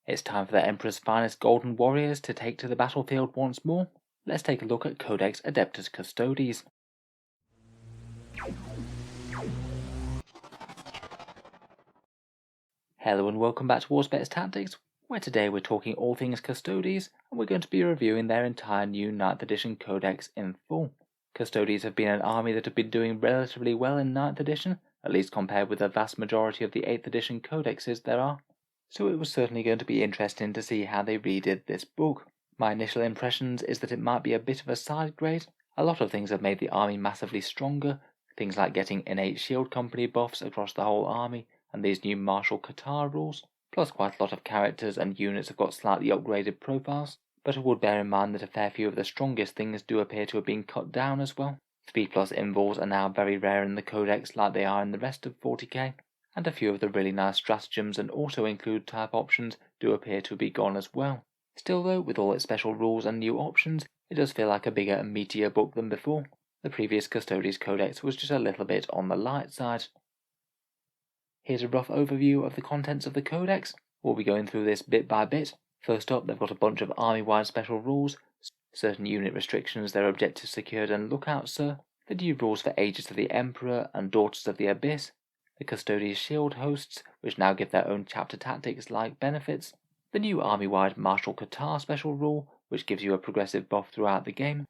It's time for the Emperor's finest golden warriors to take to the battlefield once more. Let's take a look at Codex Adeptus Custodes. Hello and welcome back to Auspex Tactics, where today we're talking all things Custodes, and we're going to be reviewing their entire new 9th edition Codex in full. Custodes have been an army that have been doing relatively well in 9th edition, at least compared with the vast majority of the 8th edition codexes there are. So it was certainly going to be interesting to see how they redid this book. My initial impressions is that it might be a bit of a side grade. A lot of things have made the army massively stronger, things like getting innate shield company buffs across the whole army, and these new martial Qatar rules, plus quite a lot of characters and units have got slightly upgraded profiles, but I would bear in mind that a fair few of the strongest things do appear to have been cut down as well. Speed plus invuls are now very rare in the codex like they are in the rest of 40k, and a few of the really nice stratagems and auto-include type options do appear to be gone as well. Still though, with all its special rules and new options, it does feel like a bigger and meatier book than before. The previous Custodes Codex was just a little bit on the light side. Here's a rough overview of the contents of the Codex. We'll be going through this bit by bit. First up, they've got a bunch of army-wide special rules, certain unit restrictions, their objectives secured and lookouts, sir, the new rules for Ages of the Emperor and Daughters of the Abyss, the Custodes shield hosts, which now give their own chapter tactics-like benefits, the new army-wide Martial Qatar special rule, which gives you a progressive buff throughout the game,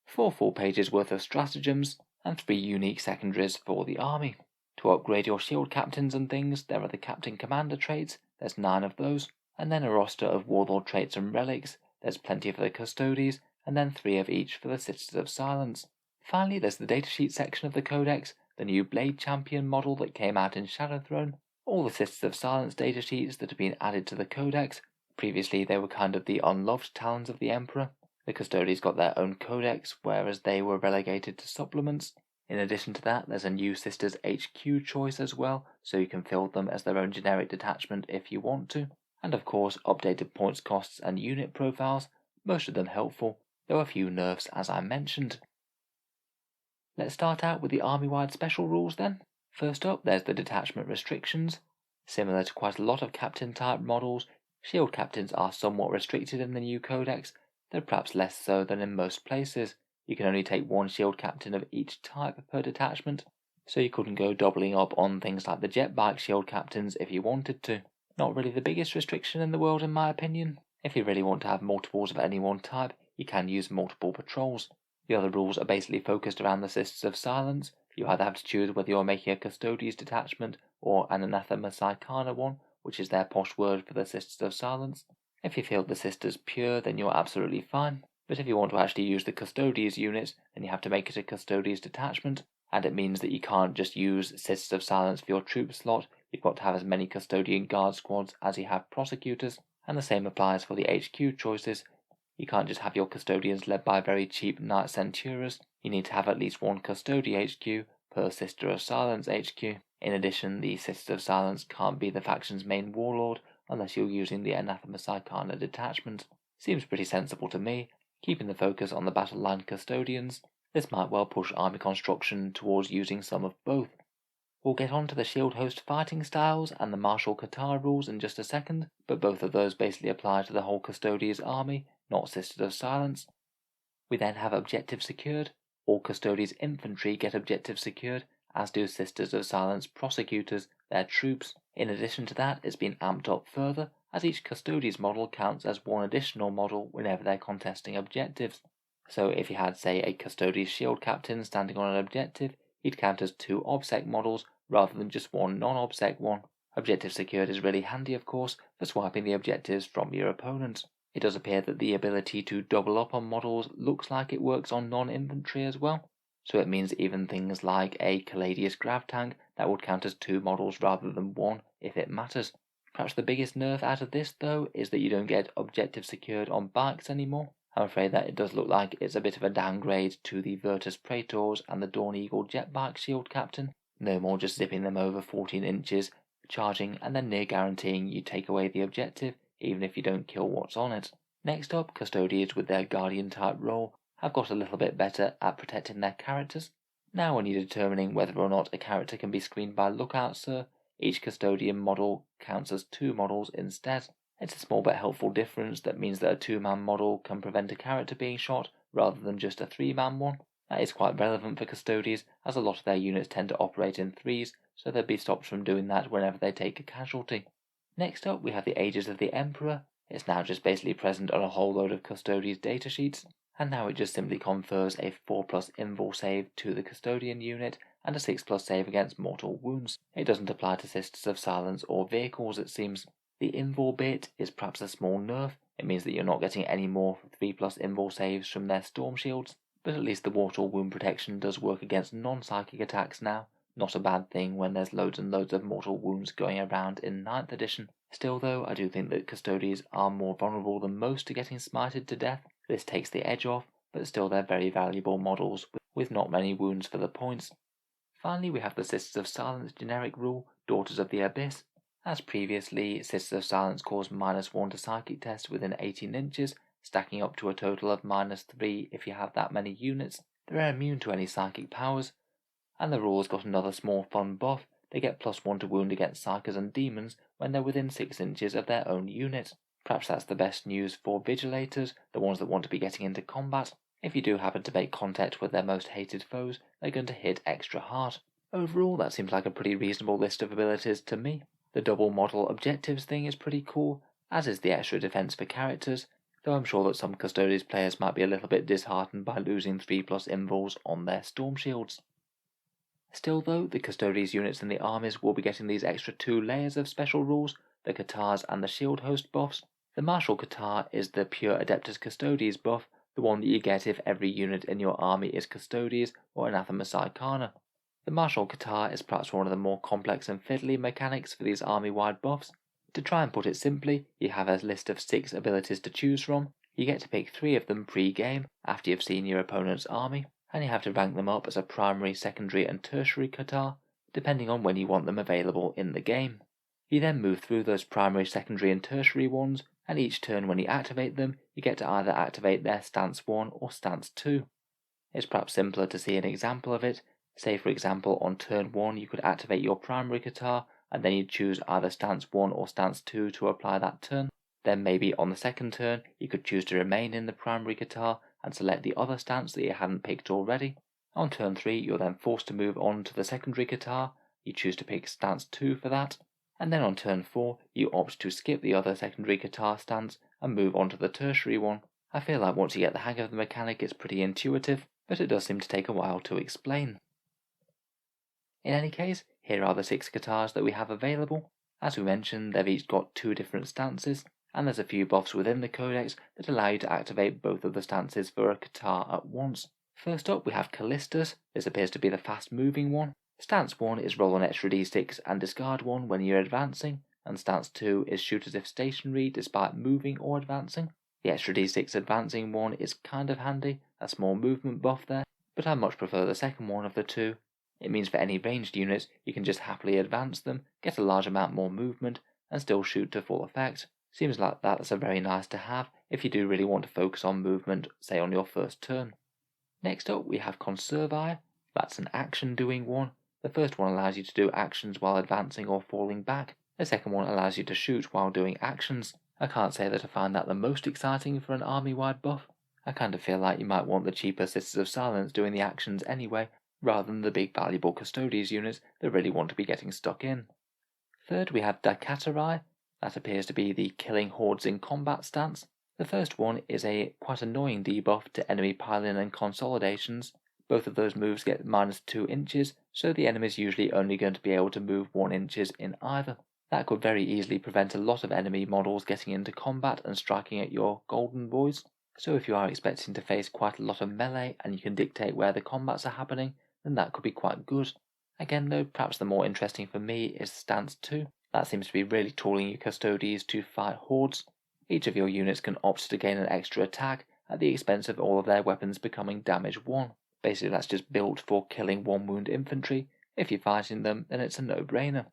4 full pages worth of stratagems, and 3 unique secondaries for the army. To upgrade your shield captains and things, there are the Captain Commander traits, there's 9 of those, and then a roster of Warlord Traits and Relics, there's plenty for the Custodes, and then 3 of each for the Sisters of Silence. Finally, there's the datasheet section of the Codex, the new Blade Champion model that came out in Shadowthrone, all the Sisters of Silence datasheets that have been added to the Codex. Previously they were kind of the unloved talons of the Emperor. The Custodes got their own Codex, whereas they were relegated to supplements. In addition to that, there's a new Sisters HQ choice as well, so you can fill them as their own generic detachment if you want to. And of course, updated points costs and unit profiles, most of them helpful, though a few nerfs as I mentioned. Let's start out with the army-wide special rules then. First up, there's the detachment restrictions. Similar to quite a lot of captain-type models, shield captains are somewhat restricted in the new codex, though perhaps less so than in most places. You can only take 1 shield captain of each type per detachment, so you couldn't go doubling up on things like the jet bike shield captains if you wanted to. Not really the biggest restriction in the world in my opinion. If you really want to have multiples of any one type, you can use multiple patrols. The other rules are basically focused around the Sisters of Silence. You either have to choose whether you're making a Custodes detachment or an Anathema Psychana one, which is their posh word for the Sisters of Silence. If you feel the Sisters pure, then you're absolutely fine. But if you want to actually use the Custodes units, then you have to make it a Custodes detachment, and it means that you can't just use Sisters of Silence for your troop slot. You've got to have as many Custodian Guard squads as you have prosecutors, and the same applies for the HQ choices. You can't just have your Custodians led by very cheap Knight Centuras. You need to have at least 1 Custodian HQ per Sister of Silence HQ. In addition, the Sister of Silence can't be the faction's main warlord unless you're using the Anathema Psychana detachment. Seems pretty sensible to me, keeping the focus on the battle line Custodians. This might well push army construction towards using some of both. We'll get on to the shield host fighting styles and the martial Qatar rules in just a second, but both of those basically apply to the whole Custodes army, not Sisters of Silence. We then have objectives secured. All Custodes Infantry get objectives secured, as do Sisters of Silence prosecutors, their troops. In addition to that, it's been amped up further, as each Custodes model counts as 1 additional model whenever they're contesting objectives. So if you had, say, a Custodes shield captain standing on an objective, he'd count as 2 OBSEC models rather than just 1 non-OBSEC one. Objective secured is really handy, of course, for swiping the objectives from your opponent. It does appear that the ability to double up on models looks like it works on non-infantry as well, so it means even things like a Caladius Grav tank that would count as 2 models rather than 1 if it matters. Perhaps the biggest nerf out of this though is that you don't get objective secured on bikes anymore. I'm afraid that it does look like it's a bit of a downgrade to the Virtus Praetors and the Dawn Eagle jet bike shield captain. No more just zipping them over 14 inches, charging and then near guaranteeing you take away the objective even if you don't kill what's on it. Next up, Custodians with their Guardian type role have got a little bit better at protecting their characters. Now when you're determining whether or not a character can be screened by Lookout Sir, each Custodian model counts as 2 models instead. It's a small but helpful difference that means that a 2-man model can prevent a character being shot rather than just a 3-man one. That is quite relevant for Custodes, as a lot of their units tend to operate in threes, so they'll be stopped from doing that whenever they take a casualty. Next up we have the Ages of the Emperor. It's now just basically present on a whole load of Custodes datasheets, and now it just simply confers a 4+ invul save to the Custodian unit and a 6+ save against mortal wounds. It doesn't apply to Sisters of Silence or vehicles, it seems. The invul bit is perhaps a small nerf. It means that you're not getting any more 3+ invul saves from their storm shields, but at least the mortal wound protection does work against non-psychic attacks now. Not a bad thing when there's loads and loads of mortal wounds going around in 9th edition. Still though, I do think that Custodes are more vulnerable than most to getting smited to death. This takes the edge off, but still they're very valuable models with not many wounds for the points. Finally we have the Sisters of Silence generic rule, Daughters of the Abyss. As previously, Sisters of Silence cause -1 to psychic tests within 18 inches, stacking up to a total of -3 if you have that many units. They're immune to any psychic powers, and the rule's got another small fun buff. They get +1 to wound against psykers and demons when they're within 6 inches of their own unit. Perhaps that's the best news for vigilators, the ones that want to be getting into combat. If you do happen to make contact with their most hated foes, they're going to hit extra hard. Overall, that seems like a pretty reasonable list of abilities to me. The double model objectives thing is pretty cool, as is the extra defense for characters, though I'm sure that some Custodes players might be a little bit disheartened by losing 3+ invuls on their storm shields. Still though, the Custodes units in the armies will be getting these extra 2 layers of special rules, the Katars and the Shield Host buffs. The Martial Katar is the pure Adeptus Custodes buff, the one that you get if every unit in your army is Custodes or Anathema Psychana. The Martial Katar is perhaps one of the more complex and fiddly mechanics for these army-wide buffs. To try and put it simply, you have a list of 6 abilities to choose from. You get to pick 3 of them pre-game, after you've seen your opponent's army, and you have to rank them up as a primary, secondary and tertiary Katar, depending on when you want them available in the game. You then move through those primary, secondary and tertiary ones, and each turn when you activate them, you get to either activate their Stance 1 or Stance 2. It's perhaps simpler to see an example of it. Say for example on turn 1 you could activate your primary Katar, and then you'd choose either Stance 1 or Stance 2 to apply that turn. Then maybe on the second turn you could choose to remain in the primary Katar and select the other stance that you hadn't picked already. On turn 3 you're then forced to move on to the secondary Katar. You choose to pick Stance 2 for that, and then on turn 4 you opt to skip the other secondary Katar stance and move on to the tertiary one. I feel like once you get the hang of the mechanic it's pretty intuitive, but it does seem to take a while to explain. In any case, here are the 6 Katars that we have available. As we mentioned, they've each got 2 different stances, and there's a few buffs within the Codex that allow you to activate both of the stances for a Katar at once. First up we have Callistus. This appears to be the fast moving one. Stance 1 is roll an extra d6 and discard 1 when you're advancing, and Stance 2 is shoot as if stationary despite moving or advancing. The extra d6 advancing one is kind of handy, a small movement buff there, but I much prefer the second one of the two. It means for any ranged units you can just happily advance them, get a large amount more movement, and still shoot to full effect. Seems like that's a very nice to have if you do really want to focus on movement, say on your first turn. Next up we have Conservi. That's an action doing one. The first one allows you to do actions while advancing or falling back. The second one allows you to shoot while doing actions. I can't say that I find that the most exciting for an army-wide buff. I kind of feel like you might want the cheaper Sisters of Silence doing the actions anyway, rather than the big valuable Custodes units that really want to be getting stuck in. Third we have Daikatarai. That appears to be the killing hordes in combat stance. The first one is a quite annoying debuff to enemy pile-in and consolidations. Both of those moves get -2 inches, so the enemy's usually only going to be able to move 1 inches in either. That could very easily prevent a lot of enemy models getting into combat and striking at your golden boys. So if you are expecting to face quite a lot of melee and you can dictate where the combats are happening, then that could be quite good. Again though, perhaps the more interesting for me is Stance 2. That seems to be really tooling your Custodes to fight hordes. Each of your units can opt to gain an extra attack at the expense of all of their weapons becoming damage 1. Basically that's just built for killing 1 wound infantry. If you're fighting them, then it's a no-brainer.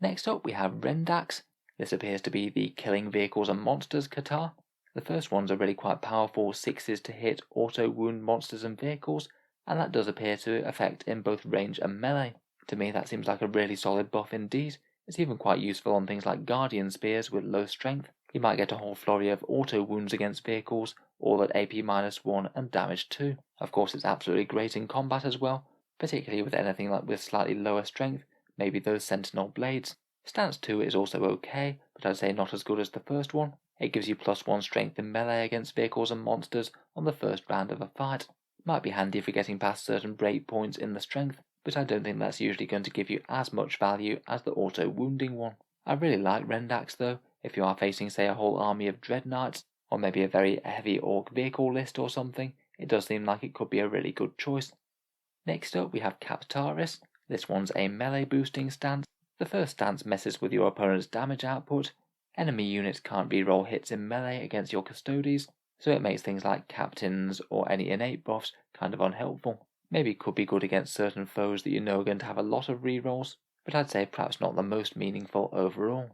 Next up we have Rendax. This appears to be the killing vehicles and monsters Katar. The first ones are really quite powerful 6s to hit auto wound monsters and vehicles, and that does appear to affect in both range and melee. To me that seems like a really solid buff indeed. It's even quite useful on things like Guardian Spears with low strength. You might get a whole flurry of auto wounds against vehicles, all at AP -1 and damage 2. Of course, it's absolutely great in combat as well, particularly with anything like with slightly lower strength, maybe those Sentinel blades. Stance 2 is also okay, but I'd say not as good as the first one. It gives you +1 strength in melee against vehicles and monsters on the first round of a fight. Might be handy for getting past certain breakpoints in the strength, but I don't think that's usually going to give you as much value as the auto wounding one. I really like Rendax though, if you are facing say a whole army of Dread Knights, or maybe a very heavy orc vehicle list or something. It does seem like it could be a really good choice. Next up we have Captaris. This one's a melee boosting stance. The first stance messes with your opponent's damage output. Enemy units can't reroll hits in melee against your Custodes, so it makes things like captains or any innate buffs kind of unhelpful. Maybe it could be good against certain foes that you know are going to have a lot of rerolls, but I'd say perhaps not the most meaningful overall.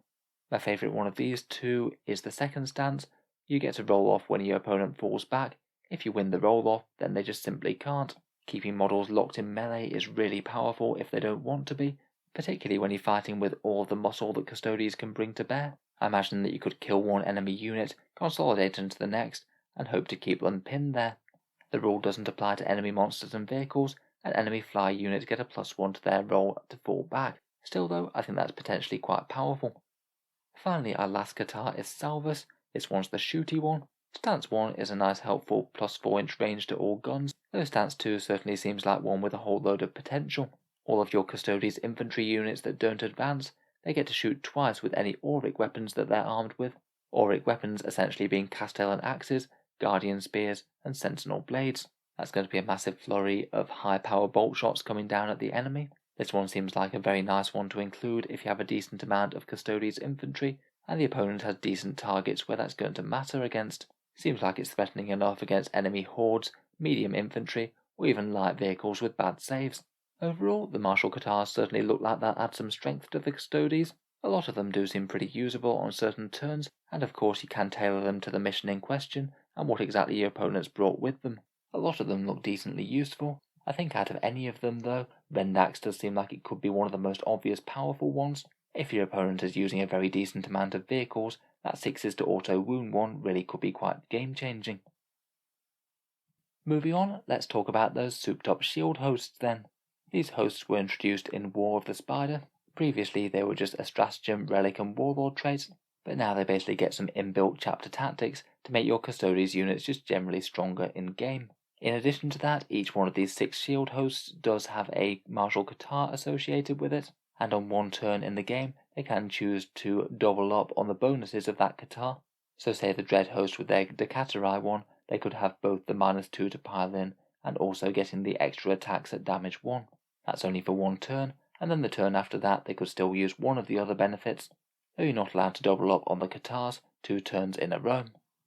My favourite one of these two is the second stance. You get to roll off when your opponent falls back. If you win the roll off, then they just simply can't. Keeping models locked in melee is really powerful if they don't want to be, particularly when you're fighting with all the muscle that Custodes can bring to bear. I imagine that you could kill one enemy unit, consolidate into the next, and hope to keep them pinned there. The rule doesn't apply to enemy monsters and vehicles, and enemy fly units get a +1 to their roll to fall back. Still though, I think that's potentially quite powerful. Finally, our last Catar is Salvus. This one's the shooty one. Stance 1 is a nice helpful +4-inch range to all guns, though Stance 2 certainly seems like one with a whole load of potential. All of your Custodes Infantry units that don't advance, they get to shoot twice with any auric weapons that they're armed with. Auric weapons essentially being Castellan axes, Guardian spears, and Sentinel blades. That's going to be a massive flurry of high power bolt shots coming down at the enemy. This one seems like a very nice one to include if you have a decent amount of Custodes Infantry, and the opponent has decent targets where that's going to matter against. Seems like it's threatening enough against enemy hordes, medium infantry, or even light vehicles with bad saves. Overall, the martial Catars certainly look like they'll add some strength to the Custodes. A lot of them do seem pretty usable on certain turns, and of course you can tailor them to the mission in question and what exactly your opponent's brought with them. A lot of them look decently useful. I think out of any of them though, Rendax does seem like it could be one of the most obvious powerful ones. If your opponent is using a very decent amount of vehicles, that 6s to auto wound one really could be quite game changing. Moving on, let's talk about those souped up shield hosts then. These hosts were introduced in War of the Spider. Previously they were just a Stratagem, Relic and Warlord Traits, but now they basically get some inbuilt chapter tactics to make your Custodes units just generally stronger in game. In addition to that, each one of these 6 shield hosts does have a martial Catar associated with it, and on one turn in the game they can choose to double up on the bonuses of that Catar. So say the Dread host with their Decatari one, they could have both the -2 to pile in and also getting the extra attacks at damage 1. That's only for one turn, and then the turn after that they could still use one of the other benefits, though you're not allowed to double up on the Catars 2 turns in a row.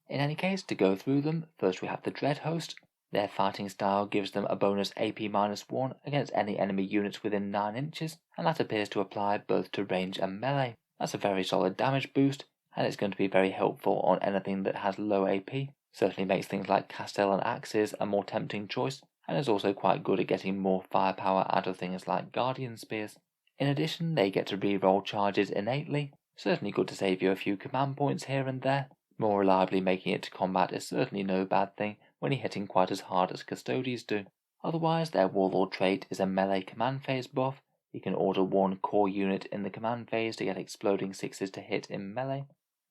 In any case, to go through them, first we have the Dread host. Their fighting style gives them a bonus AP -1 against any enemy units within 9 inches, and that appears to apply both to range and melee. That's a very solid damage boost, and it's going to be very helpful on anything that has low AP. Certainly makes things like Castellan axes a more tempting choice, and is also quite good at getting more firepower out of things like Guardian spears. In addition, they get to reroll charges innately, certainly good to save you a few command points here and there. More reliably making it to combat is certainly no bad thing when you're hitting quite as hard as Custodes do. Otherwise, their Warlord trait is a melee command phase buff. You can order one core unit in the command phase to get exploding 6s to hit in melee.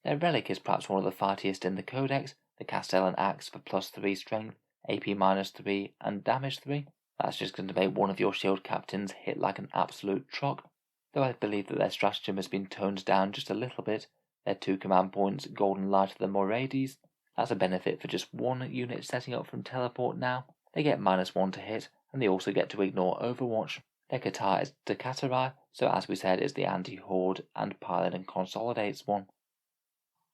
Their Relic is perhaps one of the fightiest in the Codex, the Castellan axe for +3 strength, AP -3 and damage 3. That's just going to make one of your shield captains hit like an absolute truck. Though I believe that their stratagem has been toned down just a little bit. Their 2 command points, Golden Light of the Morades. That's a benefit for just one unit setting up from teleport now. They get -1 to hit, and they also get to ignore Overwatch. Their Catar is Decatari, so as we said is the anti-horde and pilot and consolidates one.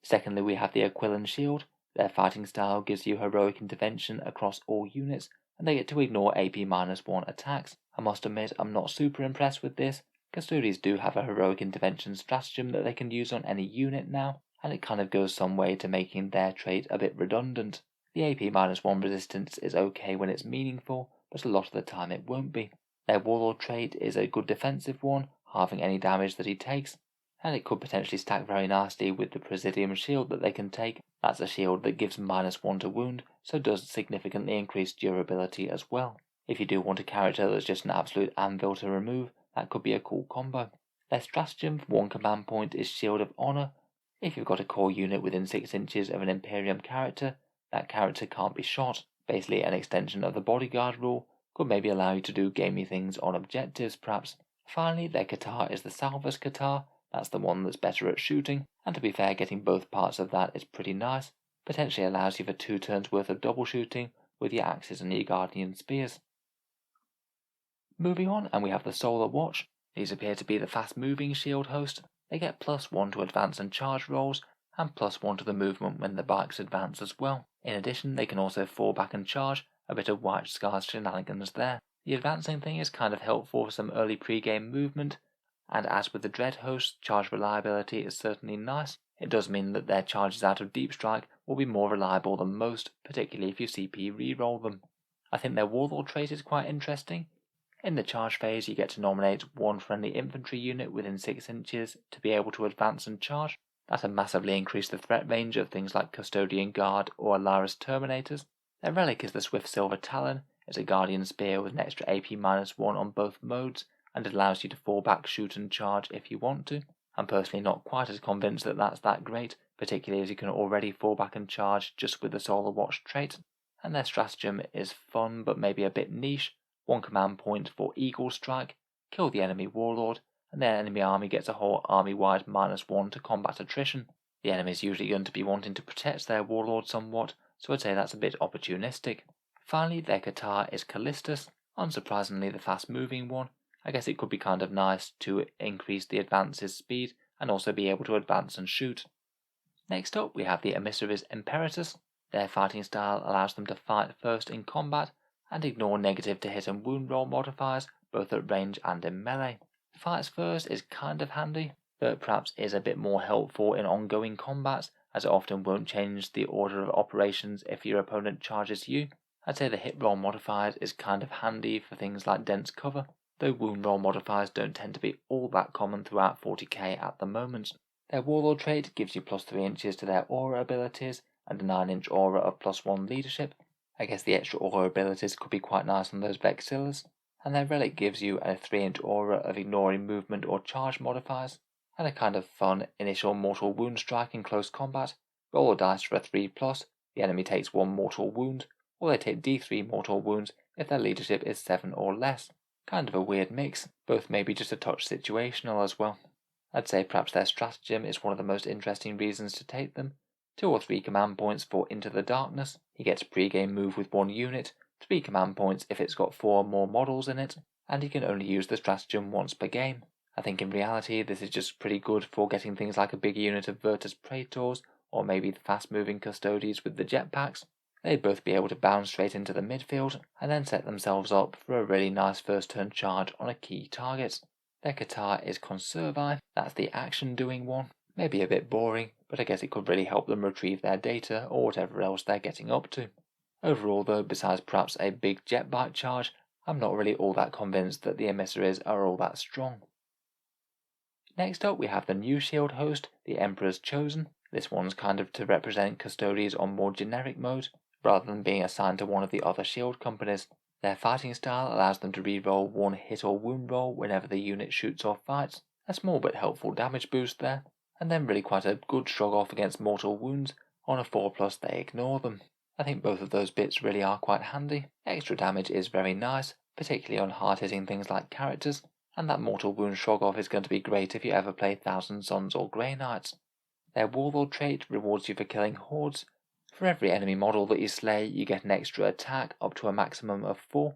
Secondly, we have the Aquilon Shield. Their fighting style gives you heroic intervention across all units, and they get to ignore AP -1 attacks. I must admit I'm not super impressed with this. Custodes do have a heroic intervention stratagem that they can use on any unit now, and it kind of goes some way to making their trait a bit redundant. The AP -1 resistance is okay when it's meaningful, but a lot of the time it won't be. Their Warlord trait is a good defensive one, halving any damage that he takes. and it could potentially stack very nicely with the Presidium shield that they can take. That's a shield that gives -1 to wound, so does significantly increase durability as well. If you do want a character that's just an absolute anvil to remove, that could be a cool combo. Their stratagem for 1 command point is Shield of Honor. If you've got a core unit within 6 inches of an Imperium character, that character can't be shot. Basically an extension of the bodyguard rule, could maybe allow you to do gamey things on objectives perhaps. Finally, their Katar is the Salvus Katar. That's the one that's better at shooting, and to be fair, getting both parts of that is pretty nice. Potentially allows you for 2 turns worth of double shooting with your axes and your guardian spears. Moving on, and we have the Solar Watch. These appear to be the fast moving shield host. They get +1 to advance and charge rolls, and +1 to the movement when the bikes advance as well. In addition, they can also fall back and charge, a bit of White Scars shenanigans there. The advancing thing is kind of helpful for some early pre-game movement, and as with the Dread host, charge reliability is certainly nice. It does mean that their charges out of Deep Strike will be more reliable than most, particularly if you CP reroll them. I think their Warlord trait is quite interesting. In the charge phase, you get to nominate 1 friendly infantry unit within 6 inches to be able to advance and charge. That'll massively increase the threat range of things like Custodian Guard or Alaris Terminators. Their relic is the Swift Silver Talon. It's a Guardian Spear with an extra AP -1 on both modes, and it allows you to fall back, shoot and charge if you want to. I'm personally not quite as convinced that that's that great, particularly as you can already fall back and charge just with the Solar Watch trait. And their stratagem is fun but maybe a bit niche. 1 command point for Eagle Strike, kill the enemy Warlord, and their enemy army gets a whole army-wide -1 to combat attrition. The enemy is usually going to be wanting to protect their Warlord somewhat, so I'd say that's a bit opportunistic. Finally, their Katar is Callistus, unsurprisingly the fast-moving one. I guess it could be kind of nice to increase the advance's speed and also be able to advance and shoot. Next up, we have the Emissaries Imperatus. Their fighting style allows them to fight first in combat and ignore negative to hit and wound roll modifiers, both at range and in melee. Fights first is kind of handy, but perhaps is a bit more helpful in ongoing combats, as it often won't change the order of operations if your opponent charges you. I'd say the hit roll modifiers is kind of handy for things like dense cover, though wound roll modifiers don't tend to be all that common throughout 40k at the moment. Their Warlord trait gives you +3 inches to their aura abilities and a 9-inch aura of +1 leadership. I guess the extra aura abilities could be quite nice on those Vexillas. And their relic gives you a 3-inch aura of ignoring movement or charge modifiers, and a kind of fun initial mortal wound strike in close combat. Roll a dice for a 3+, the enemy takes 1 mortal wound, or they take D3 mortal wounds if their leadership is 7 or less. Kind of a weird mix, both maybe just a touch situational as well. I'd say perhaps their stratagem is one of the most interesting reasons to take them. 2 or 3 command points for Into the Darkness. You get to pre-game move with 1 unit, 3 command points if it's got 4 more models in it, and you can only use the stratagem once per game. I think in reality this is just pretty good for getting things like a big unit of Virtus Praetors, or maybe the fast-moving Custodes with the jetpacks. They'd both be able to bounce straight into the midfield, and then set themselves up for a really nice first turn charge on a key target. Their Katar is Conservi, that's the action-doing one. Maybe a bit boring, but I guess it could really help them retrieve their data or whatever else they're getting up to. Overall though, besides perhaps a big jet bike charge, I'm not really all that convinced that the emissaries are all that strong. Next up we have the new shield host, the Emperor's Chosen. This one's kind of to represent Custodes on more generic mode, rather than being assigned to one of the other shield companies. Their fighting style allows them to reroll 1 hit or wound roll whenever the unit shoots or fights, a small but helpful damage boost there, and then really quite a good shrug off against mortal wounds. On a 4+ they ignore them. I think both of those bits really are quite handy. Extra damage is very nice, particularly on hard-hitting things like characters, and that mortal wound shrug off is going to be great if you ever play Thousand Sons or Grey Knights. Their Warlord trait rewards you for killing hordes. For every enemy model that you slay, you get an extra attack up to a maximum of 4.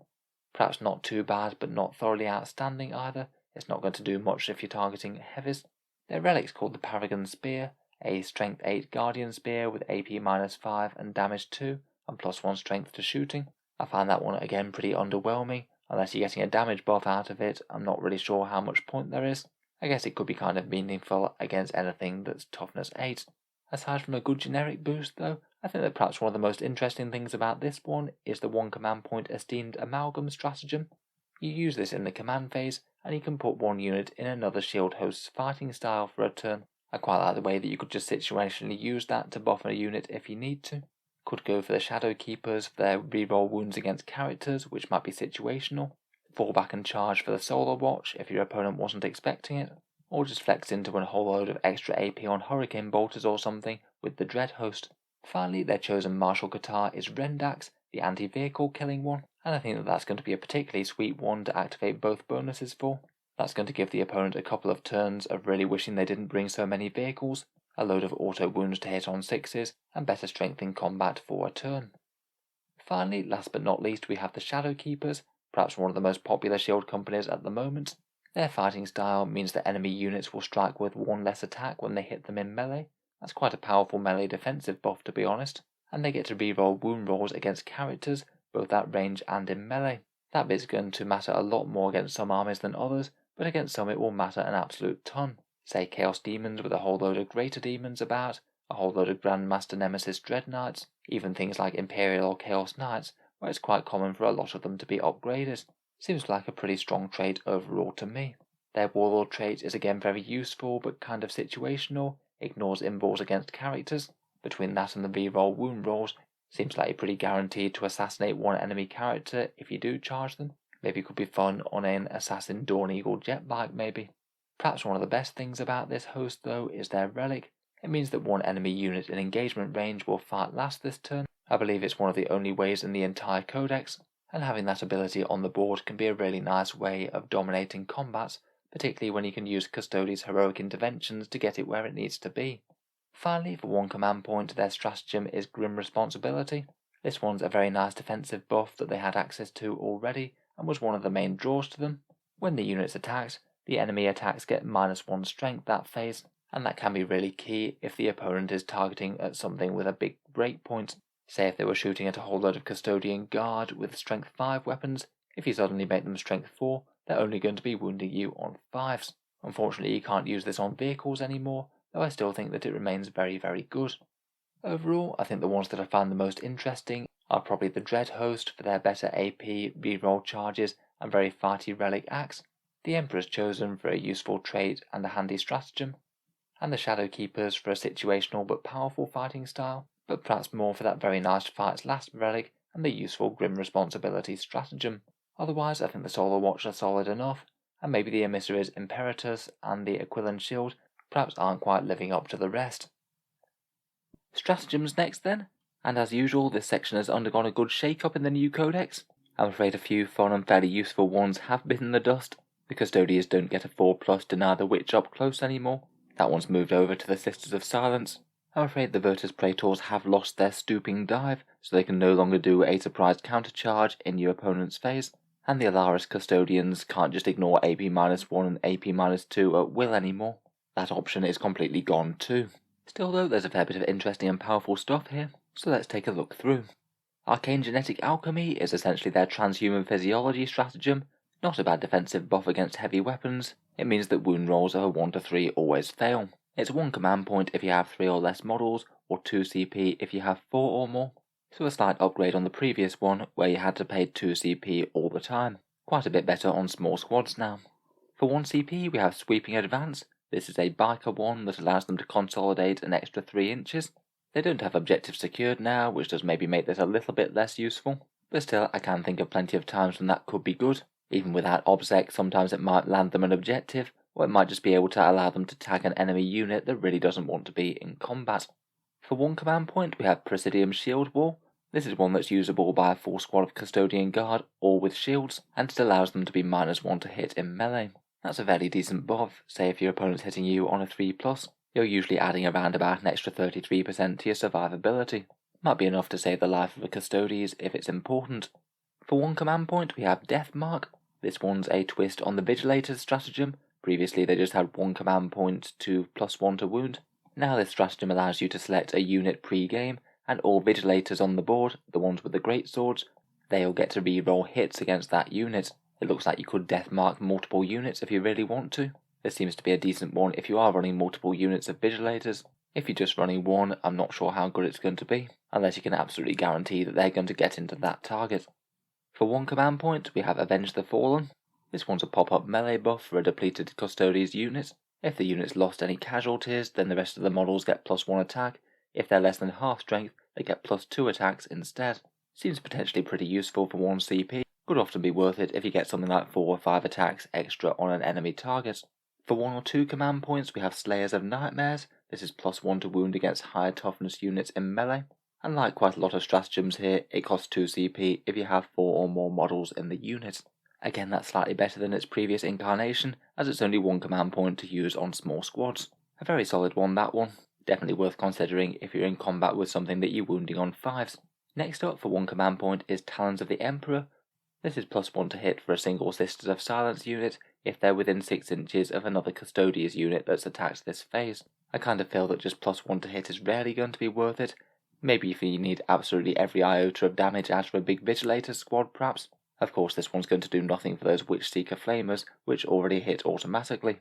Perhaps not too bad, but not thoroughly outstanding either. It's not going to do much if you're targeting heavies. Their relic's called the Paragon Spear, a strength 8 Guardian Spear with AP -5 and damage 2, and +1 strength to shooting. I find that one again pretty underwhelming. Unless you're getting a damage buff out of it, I'm not really sure how much point there is. I guess it could be kind of meaningful against anything that's toughness 8. Aside from a good generic boost though, I think that perhaps one of the most interesting things about this one is the 1 command point Esteemed Amalgam stratagem. You use this in the command phase, and you can put one unit in another shield host's fighting style for a turn. I quite like the way that you could just situationally use that to buff a unit if you need to. Could go for the Shadow Keepers for their reroll wounds against characters, which might be situational. Fall back and charge for the Solar Watch if your opponent wasn't expecting it. Or just flex into a whole load of extra AP on Hurricane Bolters or something with the Dread Host. Finally, their chosen martial guitar is Rendax, the anti-vehicle killing one, and I think that that's going to be a particularly sweet one to activate both bonuses for. That's going to give the opponent a couple of turns of really wishing they didn't bring so many vehicles, a load of auto wounds to hit on 6s, and better strength in combat for a turn. Finally, last but not least, we have the Shadow Keepers, perhaps one of the most popular shield companies at the moment. Their fighting style means that enemy units will strike with one less attack when they hit them in melee. That's quite a powerful melee defensive buff, to be honest, and they get to reroll wound rolls against characters, both at range and in melee. That bit's going to matter a lot more against some armies than others, but against some it will matter an absolute ton. Say Chaos Demons with a whole load of Greater Demons about, a whole load of Grandmaster Nemesis Dread Knights, even things like Imperial or Chaos Knights, where it's quite common for a lot of them to be upgraded. Seems like a pretty strong trait overall to me. Their Warlord Trait is again very useful but kind of situational, ignores invulns against characters. Between that and the reroll wound rolls, seems like you're pretty guaranteed to assassinate one enemy character if you do charge them. Maybe it could be fun on an Assassin Dawn Eagle jet bike maybe. Perhaps one of the best things about this host though is their Relic. It means that one enemy unit in engagement range will fight last this turn. I believe it's one of the only ways in the entire Codex, and having that ability on the board can be a really nice way of dominating combats, particularly when you can use Custodes' heroic interventions to get it where it needs to be. Finally, for one command point, their stratagem is Grim Responsibility. This one's a very nice defensive buff that they had access to already, and was one of the main draws to them. When the unit's attacked, the enemy attacks get -1 strength that phase, and that can be really key if the opponent is targeting at something with a big breakpoint. Say if they were shooting at a whole load of Custodian Guard with strength 5 weapons, if you suddenly make them strength 4, they're only going to be wounding you on 5s. Unfortunately, you can't use this on vehicles anymore, though I still think that it remains very, very good. Overall, I think the ones that I found the most interesting are probably the Dread Host for their better AP, reroll charges, and very fighty Relic Axe, the Emperor's Chosen for a useful trait and a handy stratagem, and the Shadow Keepers for a situational but powerful fighting style, but perhaps more for that very nice Fight's Last relic and the useful Grim Responsibility stratagem. Otherwise, I think the Solar Watch are solid enough, and maybe the Emissaries Imperatus and the Aquilan Shield perhaps aren't quite living up to the rest. Stratagems next then, and as usual this section has undergone a good shake-up in the new Codex. I'm afraid a few fun and fairly useful ones have bitten the dust. The Custodians don't get a 4+ deny the witch up close anymore. That one's moved over to the Sisters of Silence. I'm afraid the Virtus Praetors have lost their stooping dive, so they can no longer do a surprise countercharge in your opponent's phase, and the Alaris Custodians can't just ignore AP-1 and AP-2 at will anymore. That option is completely gone too. Still though, there's a fair bit of interesting and powerful stuff here, so let's take a look through. Arcane Genetic Alchemy is essentially their transhuman physiology stratagem. Not a bad defensive buff against heavy weapons. It means that wound rolls of a 1 to 3 always fail. It's 1 command point if you have 3 or less models, or 2 CP if you have 4 or more. So a slight upgrade on the previous one, where you had to pay 2 CP all the time. Quite a bit better on small squads now. For 1 CP we have Sweeping Advance. This is a biker one that allows them to consolidate an extra 3 inches. They don't have objectives secured now, which does maybe make this a little bit less useful, but still I can think of plenty of times when that could be good. Even without OBSEC, sometimes it might land them an objective, or it might just be able to allow them to tag an enemy unit that really doesn't want to be in combat. For 1 command point we have Presidium Shield Wall. This is one that's usable by a full squad of Custodian Guard, all with shields, and it allows them to be -1 to hit in melee. That's a fairly decent buff. Say if your opponent's hitting you on a 3+, you're usually adding around about an extra 33% to your survivability. Might be enough to save the life of a Custodes if it's important. For 1 command point we have Death Mark. This one's a twist on the Vigilator's stratagem. Previously they just had 1 command point to +1 to wound. Now this stratagem allows you to select a unit pre-game, and all Vigilators on the board, the ones with the great swords, they'll get to re-roll hits against that unit. It looks like you could death mark multiple units if you really want to. This seems to be a decent one if you are running multiple units of Vigilators. If you're just running one, I'm not sure how good it's going to be, unless you can absolutely guarantee that they're going to get into that target. For 1 command point, we have Avenge the Fallen. This one's a pop-up melee buff for a depleted Custodes unit. If the unit's lost any casualties, then the rest of the models get +1 attack. If they're less than half strength, they get +2 attacks instead. Seems potentially pretty useful for 1 CP. Could often be worth it if you get something like 4 or 5 attacks extra on an enemy target. For 1 or 2 command points, we have Slayers of Nightmares. This is +1 to wound against higher toughness units in melee. And like quite a lot of stratagems here, it costs 2 CP if you have 4 or more models in the unit. Again, that's slightly better than its previous incarnation, as it's only 1 command point to use on small squads. A very solid one, that one. Definitely worth considering if you're in combat with something that you're wounding on 5s. Next up for 1 command point is Talons of the Emperor. This is +1 to hit for a single Sisters of Silence unit if they're within 6 inches of another Custodes unit that's attacked this phase. I kind of feel that just +1 to hit is rarely going to be worth it. Maybe if you need absolutely every iota of damage out of a big Vigilator squad perhaps. Of course this one's going to do nothing for those Witchseeker Flamers, which already hit automatically.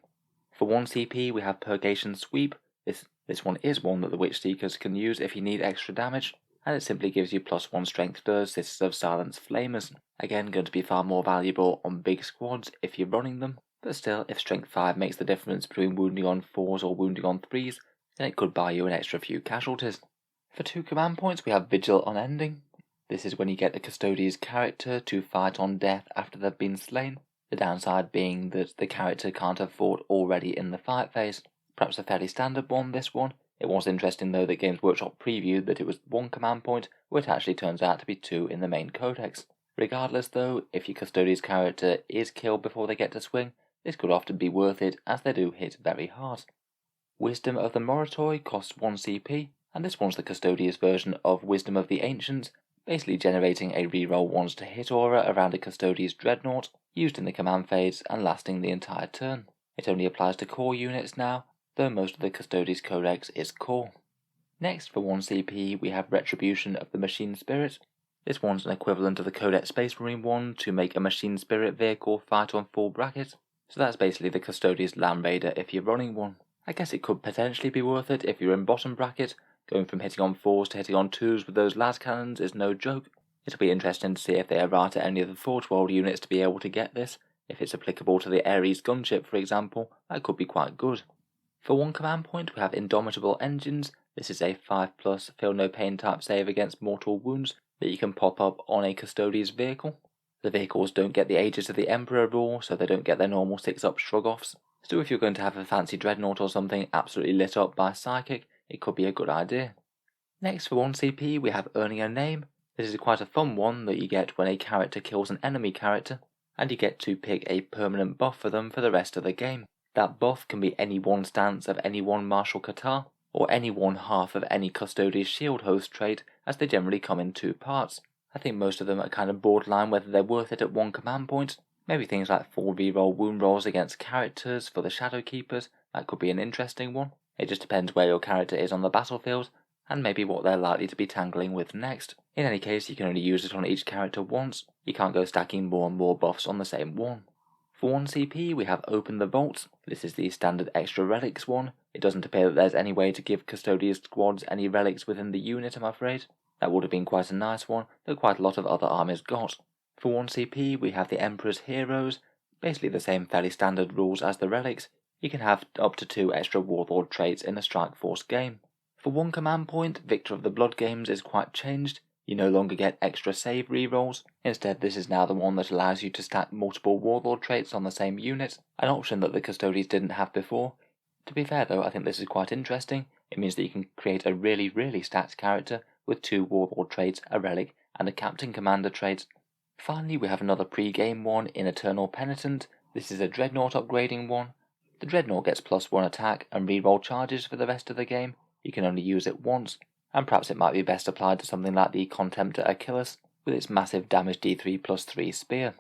For 1 CP we have Purgation Sweep. This one is one that the Witchseekers can use if you need extra damage, and it simply gives you +1 strength to those Sisters of Silence Flamers. Again, going to be far more valuable on big squads if you're running them, but still, if strength 5 makes the difference between wounding on 4s or wounding on 3s, then it could buy you an extra few casualties. For 2 command points we have Vigil Unending. This is when you get the Custodes character to fight on death after they've been slain, the downside being that the character can't have fought already in the fight phase. Perhaps a fairly standard one, this one. It was interesting though that Games Workshop previewed that it was 1 command point, where it actually turns out to be 2 in the main codex. Regardless though, if your Custodes character is killed before they get to swing, this could often be worth it as they do hit very hard. Wisdom of the Moritoi costs 1 CP, and this one's the Custodes version of Wisdom of the Ancients, basically generating a reroll 1s to hit aura around a Custodes Dreadnought, used in the command phase and lasting the entire turn. It only applies to core units now, though most of the Custodes Codex is core. Next, for 1 CP, we have Retribution of the Machine Spirit. This one's an equivalent of the Codex Space Marine one to make a Machine Spirit vehicle fight on full bracket, so that's basically the Custodes Land Raider if you're running one. I guess it could potentially be worth it if you're in bottom bracket. Going from hitting on 4s to hitting on 2s with those las cannons is no joke. It'll be interesting to see if they errata any of the Forge World units to be able to get this. If it's applicable to the Ares gunship, for example, that could be quite good. For 1 command point, we have Indomitable Engines. This is a 5+ Feel No Pain type save against mortal wounds that you can pop up on a Custodes vehicle. The vehicles don't get the Aegis of the Emperor rule, so they don't get their normal 6-up shrug-offs. Still, if you're going to have a fancy Dreadnought or something absolutely lit up by Psychic, it could be a good idea. Next, for 1 CP, we have Earning a Name. This is quite a fun one that you get when a character kills an enemy character, and you get to pick a permanent buff for them for the rest of the game. That buff can be any one stance of any one martial kata, or any one half of any Custodes shield host trait, as they generally come in 2 parts. I think most of them are kind of borderline whether they're worth it at 1 command point. Maybe things like 4 reroll wound rolls against characters for the Shadow Keepers, that could be an interesting one. It just depends where your character is on the battlefield, and maybe what they're likely to be tangling with next. In any case, you can only use it on each character once. You can't go stacking more and more buffs on the same one. For 1 CP, we have Open the Vaults. This is the standard extra relics one. It doesn't appear that there's any way to give Custodes squads any relics within the unit, I'm afraid. That would have been quite a nice one, that quite a lot of other armies got. For 1 CP, we have the Emperor's Heroes. Basically the same fairly standard rules as the relics. You can have up to 2 extra Warlord traits in a Strike Force game. For 1 command point, Victor of the Blood Games is quite changed. You no longer get extra save rerolls. Instead, this is now the one that allows you to stack multiple Warlord traits on the same unit, an option that the Custodes didn't have before. To be fair though, I think this is quite interesting. It means that you can create a really stacked character with 2 Warlord traits, a relic, and a Captain Commander trait. Finally, we have another pre-game one in Eternal Penitent. This is a Dreadnought upgrading one. The Dreadnought gets +1 attack and reroll charges for the rest of the game. You can only use it once, and perhaps it might be best applied to something like the Contemptor Achilles with its massive damage D3+3 spear.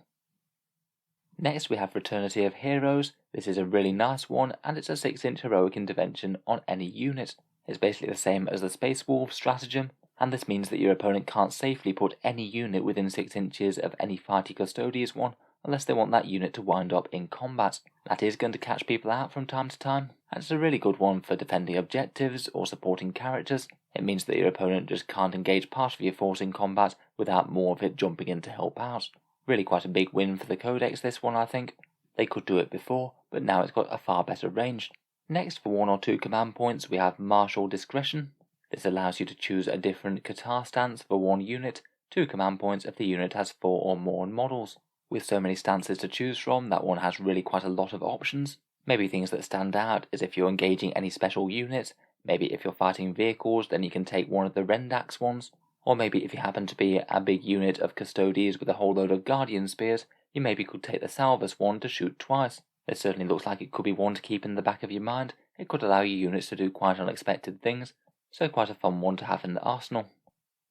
Next we have Fraternity of Heroes. This is a really nice one, and it's a 6-inch heroic intervention on any unit. It's basically the same as the Space Wolf stratagem, and this means that your opponent can't safely put any unit within 6 inches of any fighty Custodes one, unless they want that unit to wind up in combat. That is going to catch people out from time to time, and it's a really good one for defending objectives or supporting characters. It means that your opponent just can't engage part of your force in combat without more of it jumping in to help out. Really quite a big win for the Codex, this one, I think. They could do it before, but now it's got a far better range. Next, for 1 or 2 command points, we have Martial Discretion. This allows you to choose a different Qatar stance for 1 unit, 2 command points if the unit has 4 or more models. With so many stances to choose from, that one has really quite a lot of options. Maybe things that stand out is if you're engaging any special units, maybe if you're fighting vehicles, then you can take one of the Rendax ones, or maybe if you happen to be a big unit of Custodes with a whole load of Guardian Spears, you maybe could take the Salvus one to shoot twice. It certainly looks like it could be one to keep in the back of your mind. It could allow your units to do quite unexpected things, so quite a fun one to have in the arsenal.